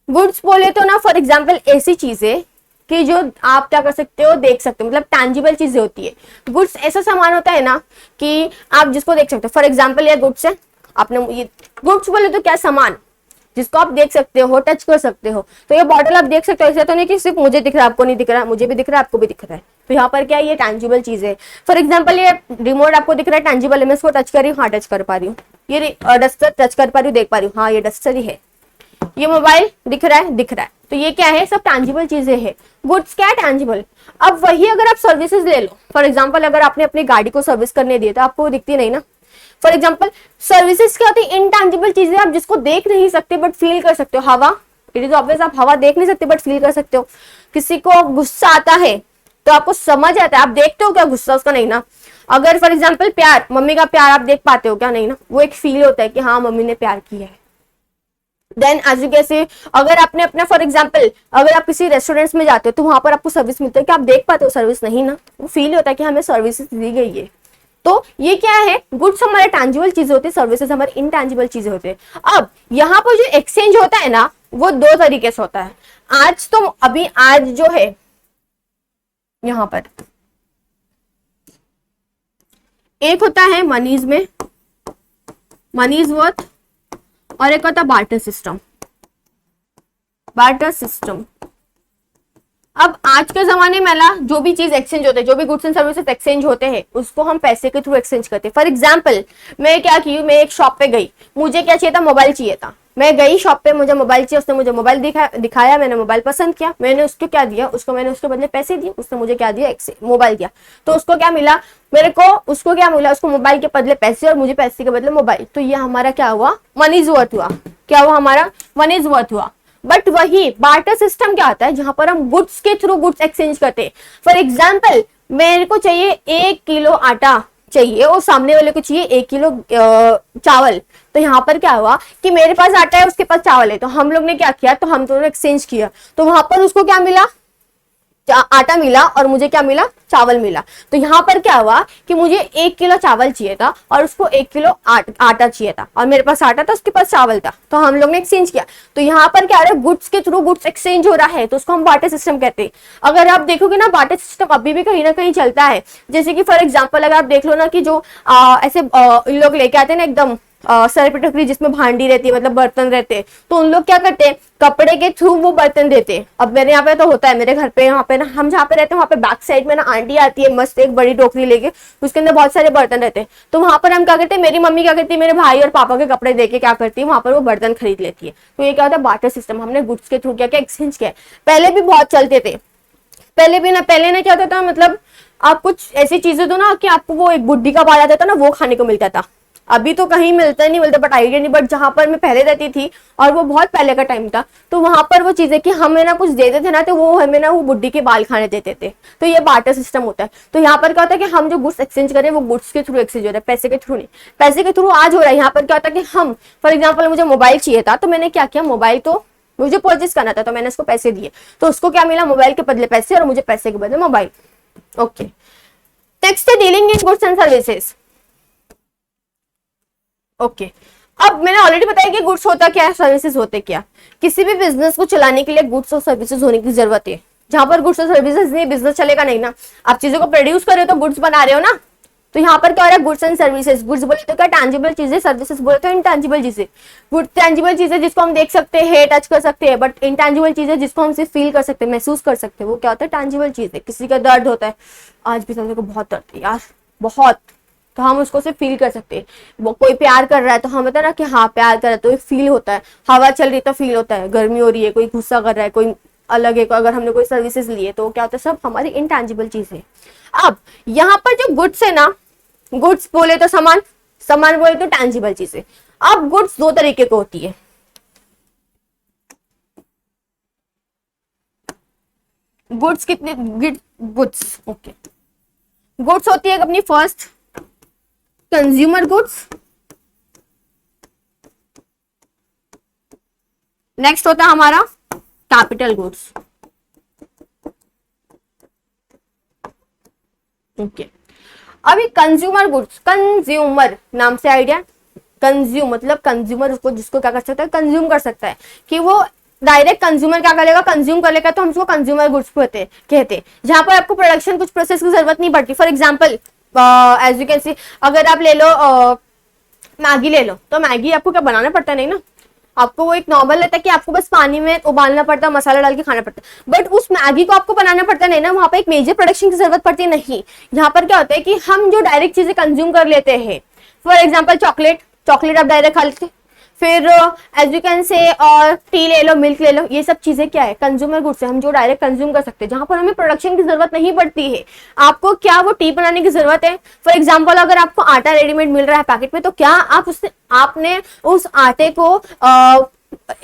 गुड्स बोले तो ना फॉर एग्जांपल ऐसी चीजें कि जो आप क्या कर सकते हो, देख सकते हो, मतलब टैंजिबल चीजें होती है। गुड्स ऐसा सामान होता है ना कि आप जिसको देख सकते हो। फॉर एग्जांपल ये गुड्स है, आपने ये गुड्स बोले तो क्या, सामान जिसको आप देख सकते हो, टच कर सकते हो। तो ये बॉटल आप देख सकते हो, ऐसा तो नहीं कि सिर्फ मुझे दिख रहा है आपको नहीं दिख रहा, मुझे भी दिख रहा है आपको भी दिख रहा है। तो यहाँ पर क्या है, ये टैंजिबल चीज है। फॉर एग्जाम्पल ये रिमोट आपको दिख रहा है, टैंजिबल है, मैं इसको टच कर रही हूँ, हाँ टच कर पा रही हूँ। ये डस्टर टच कर पा रही हूँ, देख पा रही हूँ, हाँ ये डस्टर ही है। ये मोबाइल दिख रहा है, दिख रहा है। तो ये क्या है, सब टैंजिबल चीजें हैं। गुड्स क्या है, टैंजिबल। अब वही अगर आप सर्विसेज ले लो, फॉर एग्जाम्पल अगर आपने अपनी गाड़ी को सर्विस करने दी तो आपको दिखती नहीं ना। फॉर एग्जाम्पल सर्विसेज क्या होती है, इनटैंजिबल चीजें आप जिसको देख नहीं सकते बट फील कर सकते हो। हवा, इट इज ऑब्वियस, आप हवा देख नहीं सकते बट फील कर सकते हो। किसी को गुस्सा आता है तो आपको समझ आता है, आप देखते हो क्या गुस्सा उसका, नहीं ना। अगर फॉर एग्जाम्पल प्यार, मम्मी का प्यार आप देख पाते हो क्या, नहीं ना। वो एक फील होता है कि हाँ मम्मी ने प्यार किया है। देन एज यू कैसे, अगर आपने अपना फॉर एग्जाम्पल अगर आप किसी रेस्टोरेंट्स में जाते हो तो वहां पर आपको सर्विस मिलती है, क्या आप देख पाते हो सर्विस, नहीं ना। वो फील होता है कि हमें सर्विस दी गई है। तो ये क्या है, गुड्स हमारे टैंजिबल चीजें होती है, सर्विसेज हमारे इनटैंजिबल चीजें होते हैं। अब यहाँ पर जो एक्सचेंज होता है ना, वो दो तरीके से होता है। आज तो अभी आज जो है यहाँ पर एक होता है मनीज में, मनीज वर्थ, और एक होता है बार्टर सिस्टम, बार्टर सिस्टम। अब आज के जमाने में ना जो भी चीज एक्सचेंज होते हैं, जो भी गुड्स एंड सर्विसेज एक्सचेंज होते हैं, उसको हम पैसे के थ्रू एक्सचेंज करते हैं। फॉर एग्जांपल मैं क्या की, मैं एक शॉप पे गई, मुझे क्या चाहिए था, मोबाइल चाहिए था। मैं गई शॉप पे, मुझे मोबाइल चाहिए, उसने मुझे मोबाइल दिखाया, मैंने मोबाइल पसंद किया, मैंने उसको क्या दिया, उसको मैंने उसके बदले पैसे दिए, उसने मुझे क्या दिया, मोबाइल दिया। तो उसको क्या मिला, मेरे को उसको क्या मिला, उसको मोबाइल के बदले पैसे और मुझे पैसे के बदले मोबाइल। तो ये हमारा क्या हुआ, मनीज वर्थ हुआ। क्या हुआ, हमारा मनीज वर्थ हुआ। बट वही बार्टर सिस्टम क्या होता है, जहां पर हम गुड्स के थ्रू गुड्स एक्सचेंज करते हैं। फॉर एग्जाम्पल मेरे को चाहिए 1 किलो आटा चाहिए और सामने वाले को चाहिए 1 किलो चावल। तो यहाँ पर क्या हुआ कि मेरे पास आटा है, उसके पास चावल है, तो हम लोग ने क्या किया, तो हम दोनों एक्सचेंज किया। तो वहां पर उसको क्या मिला, आटा मिला और मुझे क्या मिला, चावल मिला। तो यहाँ पर क्या हुआ कि मुझे 1 किलो चावल चाहिए था और उसको 1 किलो आटा चाहिए था, और मेरे पास आटा था, उसके पास चावल था, तो हम लोग ने एक्सचेंज किया। तो यहाँ पर क्या है, गुड्स के थ्रू गुड्स एक्सचेंज हो रहा है, तो उसको हम बार्टर सिस्टम कहते हैं। अगर आप देखोगे ना, बार्टर सिस्टम अभी भी कहीं ना कहीं चलता है। जैसे कि फॉर एग्जाम्पल अगर आप देख लो ना कि जो ऐसे लोग लेके आते हैं ना एकदम सर पे टोकरी जिसमें भांडी रहती है, मतलब बर्तन रहते हैं, तो उन लोग क्या करते हैं, कपड़े के थ्रू वो बर्तन देते हैं। अब मेरे यहाँ पे तो होता है, मेरे घर पे यहाँ पे ना, हम जहाँ पे रहते हैं वहाँ पे बैक साइड में ना आंटी आती है मस्त एक बड़ी टोकरी लेके, उसके अंदर बहुत सारे बर्तन रहते हैं। तो वहां पर हम क्या करते हैं, मेरी मम्मी क्या करती है, मेरे भाई और पापा के कपड़े देके क्या करती है, वहां पर वो बर्तन खरीद लेती है। तो ये क्या होता है, बार्टर सिस्टम, हमने गुड्स के थ्रू क्या क्या एक्सचेंज किया। पहले भी बहुत चलते थे, पहले ना क्या होता था, मतलब आप कुछ ऐसी चीजें दो ना कि आपको वो एक बुड्ढी का बाल आता था ना, वो खाने को मिलता था। अभी तो कहीं मिलते नहीं मिलते बट आइडिया नहीं, बट जहां पर मैं पहले रहती थी और वो बहुत पहले का टाइम था, तो वहां पर वो चीजें कि हमें ना कुछ देते थे ना, तो वो हमें ना वो बुड्ढी के बाल खाने देते थे। तो ये बार्टर सिस्टम होता है। तो यहाँ पर क्या होता है कि हम जो गुड्स एक्सचेंज करें वो गुड्स के थ्रू एक्सचेंज हो रहा है, पैसे के थ्रू नहीं। पैसे के थ्रू आज हो रहा है। यहाँ पर क्या होता है कि हम फॉर एग्जाम्पल मुझे मोबाइल चाहिए था, तो मैंने क्या किया, मोबाइल तो मुझे परचेज करना था, तो मैंने उसको पैसे दिए, तो उसको क्या मिला, मोबाइल के बदले पैसे, और मुझे पैसे के बदले मोबाइल। ओके, नेक्स्ट है dealing in goods and services. Okay, अब मैंने ऑलरेडी बताया कि गुड्स होता क्या है, सर्विसेज होते क्या। किसी भी बिजनेस को चलाने के लिए गुड्स और सर्विसेज होने की जरूरत है। जहां पर गुड्स और सर्विसेज नहीं, बिजनेस चलेगा नहीं ना। आप चीजों को प्रोड्यूस कर रहे हो तो गुड्स बना रहे हो ना। तो यहाँ पर क्या हो रहा है, गुड्स एंड सर्विसेज। गुड्स बोले तो क्या, टैंजिबल चीजें, सर्विसेज बोले तो इंटैंजिबल चीजें। गुड्स टैंजिबल चीजें जिसको हम देख सकते हैं, टच कर सकते हैं, बट इंटैंजिबल चीजें जिसको हम सिर्फ फील कर सकते हैं, महसूस कर सकते हैं, वो क्या होता है, टैंजिबल चीजें। किसी का दर्द होता है, आज भी समझो को बहुत दर्द है यार, बहुत, तो हम उसको सिर्फ फील कर सकते हैं। वो कोई प्यार कर रहा है तो हम बता ना कि हाँ प्यार कर रहा है, तो एक फील होता है। हवा चल रही है तो फील होता है, गर्मी हो रही है, कोई गुस्सा कर रहा है, कोई अलग है। अगर हमने कोई सर्विसेज ली है तो क्या होता है, सब हमारी इंटैंजिबल चीजें। अब यहाँ पर जो गुड्स है ना, गुड्स बोले तो सामान, सामान बोले तो टैंजिबल चीजें। अब गुड्स दो तरीके की होती है। गुड्स कितने, गुड्स, ओके, गुड्स होती है अपनी फर्स्ट कंज्यूमर गुड्स, नेक्स्ट होता है हमारा कैपिटल गुड्स। ओके, अभी कंज्यूमर गुड्स, कंज्यूमर नाम से आइडिया, कंज्यूम मतलब कंज्यूमर, उसको जिसको क्या कर सकता है, कंज्यूम कर सकता है, कि वो डायरेक्ट कंज्यूमर क्या करेगा, कंज्यूम कर लेगा, तो हम उसको कंज्यूमर गुड्स कहते। जहां पर आपको प्रोडक्शन कुछ प्रोसेस की जरूरत नहीं पड़ती। For example as you can see, अगर आप ले लो मैगी ले लो, तो मैगी आपको क्या बनाना पड़ता नहीं ना, आपको वो एक नॉर्मल रहता है कि आपको बस पानी में उबालना पड़ता है, मसाला डाल के खाना पड़ता है, बट उस मैगी को आपको बनाना पड़ता नहीं ना, वहां पे एक मेजर प्रोडक्शन की जरूरत पड़ती नहीं। यहाँ पर क्या होता है कि हम जो डायरेक्ट चीजें कंज्यूम कर लेते हैं, फॉर एग्जाम्पल चॉकलेट, चॉकलेट आप डायरेक्ट खा लेते, फिर एज यू कैन से और टी ले लो, मिल्क ले लो, ये सब चीजें क्या है, कंज्यूमर गुड्स है, हम जो डायरेक्ट कंज्यूम कर सकते हैं, जहां पर हमें प्रोडक्शन की जरूरत नहीं पड़ती है। आपको क्या वो टी बनाने की जरूरत है, फॉर एग्जांपल अगर आपको आटा रेडीमेड मिल रहा है पैकेट में, तो क्या आप उससे, आपने उस आटे को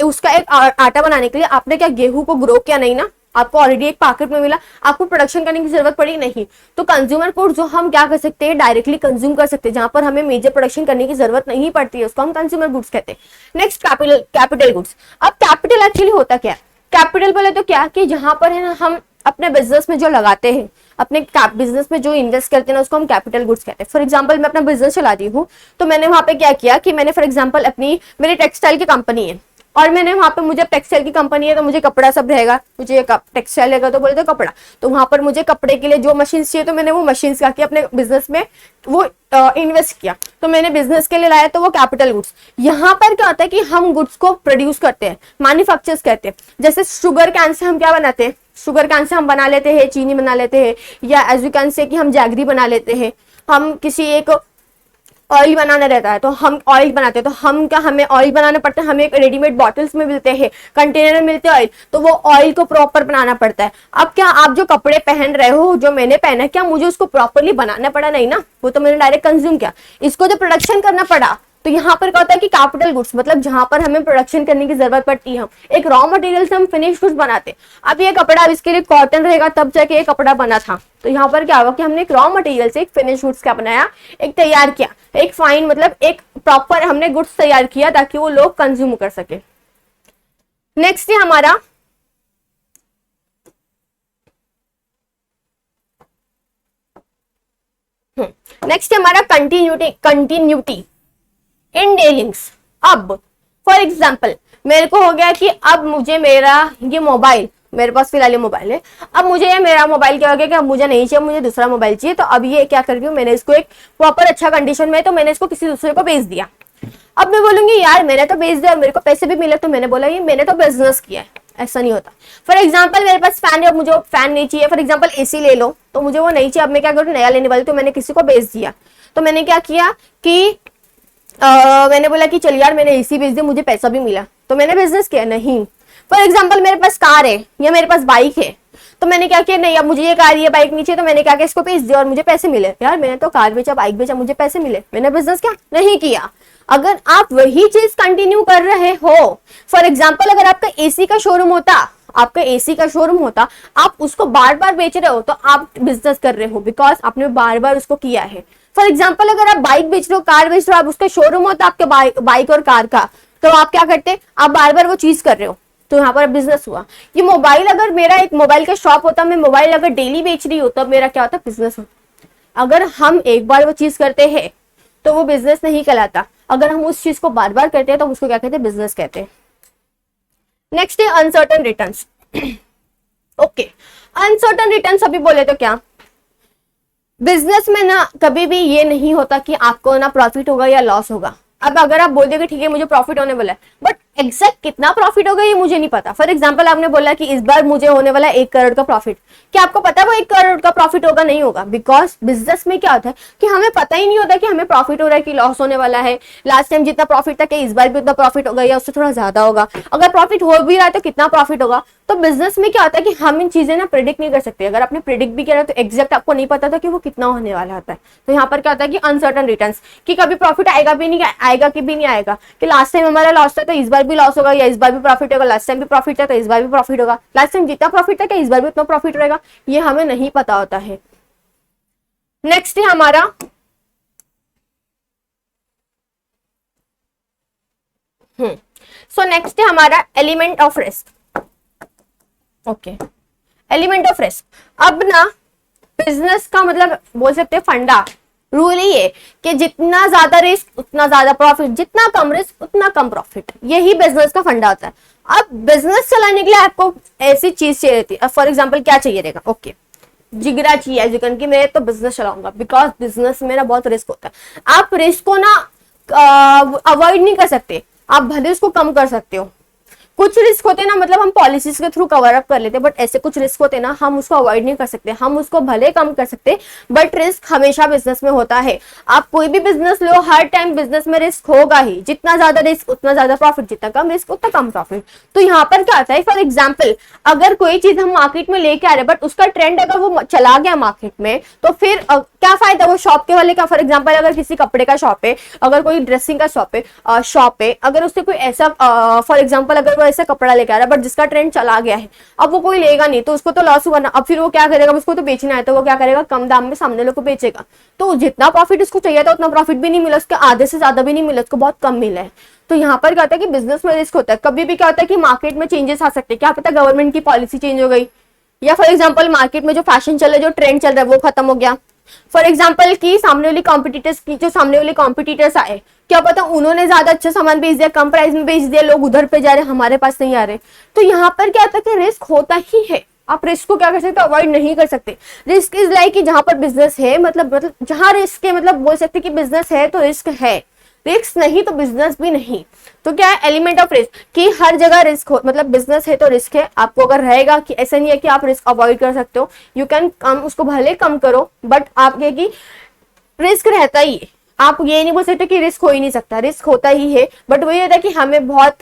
उसका एक आटा बनाने के लिए आपने क्या गेहूं को ग्रो किया नहीं ना, आपको ऑलरेडी एक पैकेट में मिला, आपको प्रोडक्शन करने की जरूरत पड़ी नहीं। तो कंज्यूमर गुड्स जो हम क्या कर सकते हैं, डायरेक्टली कंज्यूम कर सकते हैं, जहां पर हमें मेजर प्रोडक्शन करने की जरूरत नहीं पड़ती है, उसको हम कंज्यूमर गुड्स कहते हैं। Next capital goods. अब कैपिटल एक्चुअली होता क्या है, कैपिटल बोले तो क्या कि जहां पर है ना हम अपने बिजनेस में जो लगाते हैं, अपने बिजनेस में जो इन्वेस्ट करते हैं ना, उसको हम कैपिटल गुड्स कहते हैं। फॉर एग्जांपल मैं अपना बिजनेस चलाती हूँ, तो मैंने वहां पे क्या किया कि मैंने फॉर एग्जांपल अपनी, मेरी टेक्सटाइल की कंपनी है और मैंने वहां पे, मुझे टेक्सटाइल की कंपनी है तो मुझे कपड़ा सब रहेगा, मुझे टेक्सटाइल रहेगा तो बोले तो कपड़ा, तो वहां पर मुझे कपड़े के लिए जो मशीन चाहिए, तो मैंने वो मशीन का किया अपने बिजनेस में, वो इन्वेस्ट किया, तो मैंने बिजनेस के लिए लाया, तो वो कैपिटल गुड्स। यहाँ पर क्या होता है कि हम गुड्स को प्रोड्यूस करते हैं, मैन्युफैक्चर्स कहते हैं। जैसे शुगर कैन से हम क्या बनाते हैं, शुगर कैन से हम बना लेते हैं, चीनी बना लेते हैं, या एज यू कैन से कि हम जैगरी बना लेते हैं। हम किसी एक ऑयल बनाना रहता है तो हम ऑयल बनाते हैं, तो हम क्या, हमें ऑयल बनाना पड़ता है, हमें एक रेडीमेड बॉटल्स में मिलते हैं, कंटेनर में मिलते हैं ऑयल, तो वो ऑयल को प्रॉपर बनाना पड़ता है। अब क्या आप जो कपड़े पहन रहे हो, जो मैंने पहना, क्या मुझे उसको प्रॉपरली बनाना पड़ा नहीं ना, वो तो मैंने डायरेक्ट कंज्यूम किया, इसको जो प्रोडक्शन करना पड़ा। तो यहाँ पर क्या होता है कि कैपिटल गुड्स मतलब जहां पर हमें प्रोडक्शन करने की जरूरत पड़ती है, हम एक रॉ मटेरियल से हम फिनिश गुड्स बनाते हैं। अब ये कपड़ा, अब इसके लिए कॉटन रहेगा तब जाके ये कपड़ा बना था, तो यहाँ पर क्या हुआ कि हमने एक रॉ मटेरियल से एक फिनिश गुड्स क्या बनाया, एक तैयार किया, एक फाइन मतलब एक प्रॉपर हमने गुड्स तैयार किया ताकि वो लोग कंज्यूम कर सके। नेक्स्ट है हमारा नेक्स्ट है हमारा कंटिन्यूटी इन डीलिंग्स। अब फॉर एग्जाम्पल मेरे को हो गया कि अब मुझे मेरा ये मोबाइल, मेरे पास फिलहाल ये मोबाइल है, अब मुझे ये मेरा मोबाइल क्या हो गया कि अब मुझे नहीं चाहिए, मुझे दूसरा मोबाइल चाहिए। तो अब ये क्या कर रही हूँ, मैंने इसको एक प्रॉपर अच्छा कंडीशन में, तो मैंने इसको किसी दूसरे को बेच दिया। अब मैं बोलूंगी यार मैंने तो बेच दिया, मेरे को पैसे भी मिले, तो मैंने बोला ये मैंने तो बिजनेस किया है, ऐसा नहीं होता। फॉर एग्जाम्पल मेरे पास फैन है, मुझे फैन नहीं चाहिए, फॉर एग्जाम्पल एसी ले लो, तो मुझे वो नहीं चाहिए, अब मैं क्या करूँ, नया लेने वाली, तो मैंने किसी को बेच दिया। तो मैंने क्या किया कि मैंने बोला कि चल यार मैंने एसी बेच दिया, मुझे पैसा भी मिला, तो मैंने बिजनेस किया नहीं। फॉर एग्जाम्पल मेरे पास कार है या मेरे पास बाइक है, तो मैंने क्या किया, नहीं अब मुझे ये कार ये बाइक नहीं चाहिए, तो मैंने क्या किया, इसको बेच दिया और मुझे पैसे मिले। यार मैंने तो कार बेचा, बाइक बेचा, मुझे पैसे मिले, मैंने बिजनेस क्या नहीं किया। अगर आप वही चीज कंटिन्यू कर रहे हो, फॉर एग्जाम्पल अगर आपका एसी का शोरूम होता, आपका एसी का शोरूम होता, आप उसको बार बार बेच रहे हो तो आप बिजनेस कर रहे हो, बिकॉज आपने बार बार उसको किया है। फॉर एग्जाम्पल अगर आप बाइक बेच रहे हो, कार बेच रहे हो, आप उसका शोरूम होता आपके बाइक और कार का, तो आप क्या करते, आप बार बार वो चीज कर रहे हो, तो यहाँ पर बिजनेस हुआ। ये मोबाइल, अगर मेरा एक मोबाइल का शॉप होता, मैं मोबाइल अगर डेली बेच रही हूँ, तब मेरा क्या होता, बिजनेस होता। अगर हम एक बार वो चीज करते हैं तो वो बिजनेस नहीं कहलाता, अगर हम उस चीज को बार बार करते हैं तो उसको क्या कहते हैं, बिजनेस कहते हैं। नेक्स्ट है uncertain returns. Okay, uncertain returns अभी बोले तो क्या, बिजनेस में ना कभी भी ये नहीं होता कि आपको ना प्रॉफिट होगा या लॉस होगा। अब अगर आप बोल दोगे ठीक है मुझे प्रॉफिट होने वाला है, बट एग्जैक्ट कितना प्रॉफिट होगा ये मुझे नहीं पता। फॉर एग्जांपल आपने बोला कि इस बार मुझे होने वाला 1 करोड़ का प्रॉफिट, क्या आपको पता है वो 1 करोड़ का प्रॉफिट होगा, नहीं होगा। बिकॉज बिजनेस में क्या होता है कि हमें पता ही नहीं होता कि हमें प्रॉफिट हो रहा है कि लॉस होने वाला है। लास्ट टाइम जितना प्रॉफिट था कि इस बार भी उतना प्रॉफिट होगा या उससे थोड़ा ज्यादा होगा, अगर प्रॉफिट हो भी रहा है तो कितना प्रॉफिट होगा। तो बिजनेस में क्या होता है कि हम इन चीजें ना प्रिडिक्ट नहीं कर सकते। अगर आपने प्रिडिक्ट भी किया तो एग्जैक्ट आपको नहीं पता था कि वो कितना होने वाला होता है। तो यहाँ पर क्या होता है कि अनसर्टन रिटर्न्स, कि कभी प्रॉफिट आएगा भी नहीं, आएगा कि भी नहीं आएगा, कि लास्ट टाइम हमारा लॉस था तो इस बार भी लॉस होगा, या इस बार भी प्रॉफिट होगा, लास्ट टाइम भी प्रॉफिट था तो इस बार भी प्रॉफिट होगा, लास्ट टाइम जितना प्रॉफिट था क्या इस बार भी उतना प्रॉफिट रहेगा, ये हमें नहीं पता होता है। नेक्स्ट है हमारा नेक्स्ट है हमारा element of risk. Okay, element of risk. अब ना बिजनेस का मतलब बोल सकते हैं फंडा रूल ही है कि जितना ज्यादा रिस्क उतना ज्यादा प्रॉफिट, जितना कम रिस्क उतना कम प्रॉफिट, यही बिजनेस का फंडा होता है। अब बिजनेस चलाने के लिए आपको ऐसी चीज चाहिए रहती है। फॉर एग्जांपल क्या चाहिए रहेगा, ओके जिगरा चाहिए, जिगन की मैं तो बिजनेस चलाऊंगा, बिकॉज बिजनेस में ना बहुत रिस्क होता है। आप रिस्क को ना अवॉइड नहीं कर सकते, आप भले उसको कम कर सकते हो। कुछ रिस्क होते हैं ना, मतलब हम पॉलिसीज के थ्रू कवर अप कर लेते हैं, बट ऐसे कुछ रिस्क होते हैं ना हम उसको अवॉइड नहीं कर सकते, हम उसको भले कम कर सकते, बट रिस्क हमेशा बिजनेस में होता है। आप कोई भी बिजनेस लो, हर टाइम बिजनेस में रिस्क होगा ही। जितना ज्यादा रिस्क उतना ज्यादा प्रॉफिट, जितना कम रिस्क उतना कम प्रॉफिट। तो यहाँ पर क्या आता है, फॉर एग्जाम्पल अगर कोई चीज हम मार्केट में लेके आ रहे हैं बट उसका ट्रेंड अगर वो चला गया मार्केट में, तो फिर क्या फायदा वो शॉप के वाले का। फॉर एग्जाम्पल अगर किसी कपड़े का शॉप है, अगर कोई ड्रेसिंग का शॉप है, अगर उससे कोई ऐसा फॉर एग्जाम्पल अगर वो ऐसा कपड़ा लेके आ रहा है बट जिसका ट्रेंड चला गया है, अब वो कोई लेगा नहीं तो उसको तो लॉस हुआ ना। अब फिर वो क्या करेगा, उसको तो बेचना है तो वो क्या करेगा, कम दाम में सामने लोग को बेचेगा। तो जितना प्रॉफिट उसको चाहिए था उतना प्रॉफिट भी नहीं मिला, उसके आधे से ज्यादा भी नहीं मिला, उसको बहुत कम मिला है। तो यहाँ पर क्या होता है कि बिजनेस में रिस्क होता है। कभी भी क्या होता है कि मार्केट में चेंजेस आ सकते हैं, क्या पता गवर्नमेंट की पॉलिसी चेंज हो गई, या फॉर एग्जाम्पल मार्केट में जो फैशन चल रहा है, जो ट्रेंड चल रहा है वो खत्म हो गया। फॉर एग्जाम्पल की सामने वाली कॉम्पिटिटर्स आए, क्या पता उन्होंने ज्यादा अच्छा सामान बेच दिया, कम प्राइस में बेच दिया, लोग उधर पे जा रहे, हमारे पास नहीं आ रहे। तो यहाँ पर क्या होता है कि रिस्क होता ही है। आप रिस्क को क्या कर सकते हो, अवॉइड नहीं कर सकते। रिस्क इज लाइक कि जहां पर बिजनेस है, मतलब जहां रिस्क है, मतलब बोल सकते कि बिजनेस है तो रिस्क है, रिस्क नहीं तो बिजनेस भी नहीं। तो क्या है एलिमेंट ऑफ रिस्क, कि हर जगह रिस्क हो, मतलब बिजनेस है तो रिस्क है। आपको अगर रहेगा कि ऐसा नहीं है कि आप रिस्क अवॉइड कर सकते हो, यू कैन कम, उसको भले कम करो, बट आप ये कि रिस्क रहता ही है। आप ये नहीं बोल सकते कि रिस्क हो ही नहीं सकता, रिस्क होता ही है, बट वही होता है कि हमें बहुत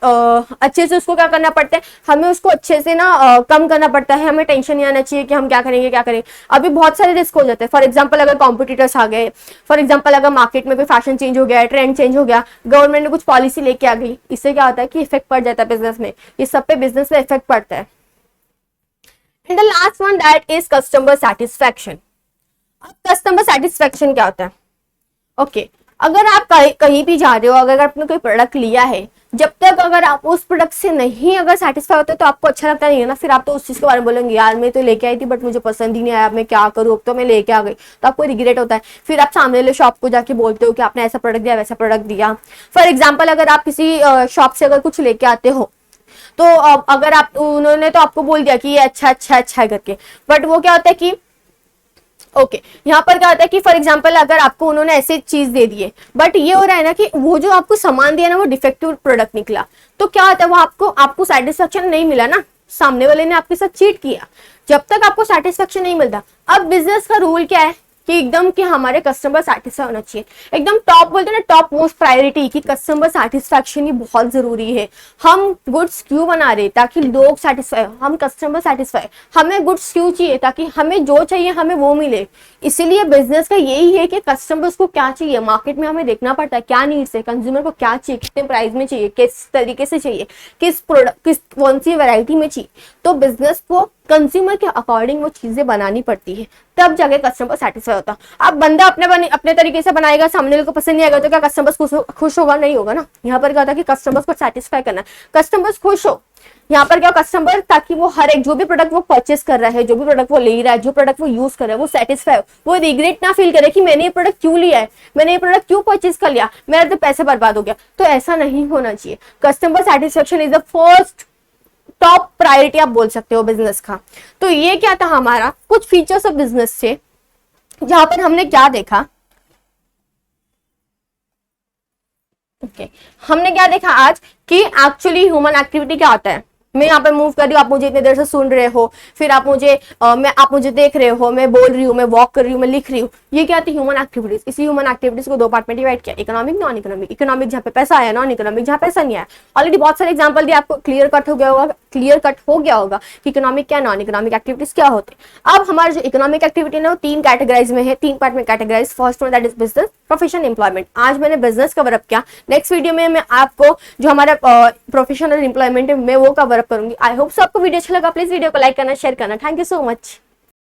अच्छे से उसको क्या करना पड़ता है, हमें उसको अच्छे से ना कम करना पड़ता है। हमें टेंशन नहीं आना चाहिए कि हम क्या करेंगे। अभी बहुत सारे रिस्क हो जाते हैं। फॉर एग्जाम्पल अगर कॉम्पिटिटर्स आ गए, फॉर एग्जाम्पल अगर मार्केट में कोई फैशन चेंज हो गया, ट्रेंड चेंज हो गया, गवर्नमेंट ने कुछ पॉलिसी लेके आ गई, इससे क्या होता है कि इफेक्ट पड़ जाता है बिजनेस में, इस सब पे बिजनेस में इफेक्ट पड़ता है। And the last one that is customer satisfaction. अब कस्टमर सेटिस्फैक्शन क्या होता है, ओके अगर आप कहीं भी जा रहे हो, अगर आपने कोई प्रोडक्ट लिया है, जब तक अगर आप उस प्रोडक्ट से नहीं अगर सेटिस्फाई होते तो आपको अच्छा लगता नहीं है ना, फिर आप तो उस चीज के बारे में बोलेंगे यार मैं तो लेके आई थी बट मुझे पसंद ही नहीं आया, मैं क्या करूँ, अब तो मैं लेके आ गई, तो आपको रिग्रेट होता है। फिर आप सामने वाले शॉप को जाके बोलते हो कि आपने ऐसा प्रोडक्ट दिया, वैसा प्रोडक्ट दिया। फॉर एग्जाम्पल अगर आप किसी शॉप से अगर कुछ लेके आते हो, तो अगर आप उन्होंने तो आपको बोल दिया कि ये अच्छा है करके, बट वो क्या होता है कि ओके यहाँ पर क्या होता है कि फॉर एग्जांपल अगर आपको उन्होंने ऐसी चीज दे दी है, बट ये हो रहा है ना कि वो जो आपको सामान दिया ना वो डिफेक्टिव प्रोडक्ट निकला, तो क्या होता है वो आपको सेटिस्फेक्शन नहीं मिला ना, सामने वाले ने आपके साथ चीट किया। जब तक आपको सेटिस्फेक्शन नहीं मिलता, अब बिजनेस का रूल क्या है कि एकदम कि हमारे कस्टमर सेटिस्फाई होना चाहिए, एकदम टॉप बोलते हैं ना, टॉप मोस्ट प्रायोरिटी की कस्टमर सेटिस्फैक्शन ही बहुत जरूरी है। हम गुड्स क्यों बना रहे, ताकि लोग सेटिस्फाई, हम कस्टमर सेटिस्फाई, हमें गुड्स क्यों चाहिए, ताकि हमें जो चाहिए हमें वो मिले। इसीलिए बिजनेस का यही है कि कस्टमर्स को क्या चाहिए, मार्केट में हमें देखना पड़ता है क्या नीड्स है, कंज्यूमर को क्या चाहिए, कितने प्राइस में चाहिए, किस तरीके से चाहिए, किस प्रोडक्ट, किस कौन सी वैरायटी में चाहिए। तो बिजनेस को कंज्यूमर के अकॉर्डिंग वो चीजें बनानी पड़ती है, तब जाके कस्टमर सेटिस्फाई होता। अब बंदा अपने तरीके से बनाएगा, सामने वाले को पसंद नहीं आएगा, तो क्या कस्टमर्स खुश होगा? नहीं होगा ना। यहाँ पर क्या था कि कस्टमर्स को सेटिस्फाई करना, कस्टमर्स खुश हो। यहाँ पर क्या कस्टमर, ताकि वो हर एक जो भी प्रोडक्ट वो परचेस कर रहा है, जो भी प्रोडक्ट वो ले रहा है, जो प्रोडक्ट वो यूज कर रहा है, वो सेटिस्फाई हो, वो रिग्रेट ना फील करे कि मैंने ये प्रोडक्ट क्यों लिया है, मैंने ये प्रोडक्ट क्यों परचेस कर लिया, मेरा तो पैसे बर्बाद हो गया। तो ऐसा नहीं होना चाहिए। Customer satisfaction is the first top priority आप बोल सकते हो बिजनेस का। तो ये क्या था हमारा कुछ फीचर्स ऑफ बिजनेस से, जहां पर हमने क्या देखा, हमने क्या देखा आज कि एक्चुअली ह्यूमन एक्टिविटी क्या होता है। मैं यहाँ पर मूव कर रही हूँ, आप मुझे इतनी देर से सुन रहे हो, फिर आप मुझे देख रहे हो, मैं बोल रही हूँ, मैं वॉक कर रही हूँ, मैं लिख रही हूँ, ये क्या थी ह्यूमन एक्टिविटीज। इसी ह्यूमन एक्टिविटीज को दो पार्ट में डिवाइड किया, इकोनॉमिक, नॉन इकोनॉमिक। इकोनॉमिक जहाँ पे पैसा आया, नॉन इकोनॉमिक जहाँ पैसा नहीं आया। ऑलरेडी बहुत सारे एग्जाम्पल दिए, आपको क्लियर कट हो गया होगा कि इकोनॉमिक क्या, नॉन इकोनॉमिक एक्टिविटीज क्या होते हैं। अब हमारे जो इकोनॉमिक एक्टिविटी है वो तीन कैटेगराइज में है, तीन पार्ट में categorise. First one that is business, profession, employment. आज मैंने बिजनेस कवर अप किया, नेक्स्ट वीडियो में मैं आपको जो हमारा प्रोफेशनल एम्प्लॉयमेंट है मैं वो कवर अप करूंगी। आई होप आपको वीडियो अच्छा लगा। प्लीज वीडियो को लाइक करना, शेयर करना। Thank you so much.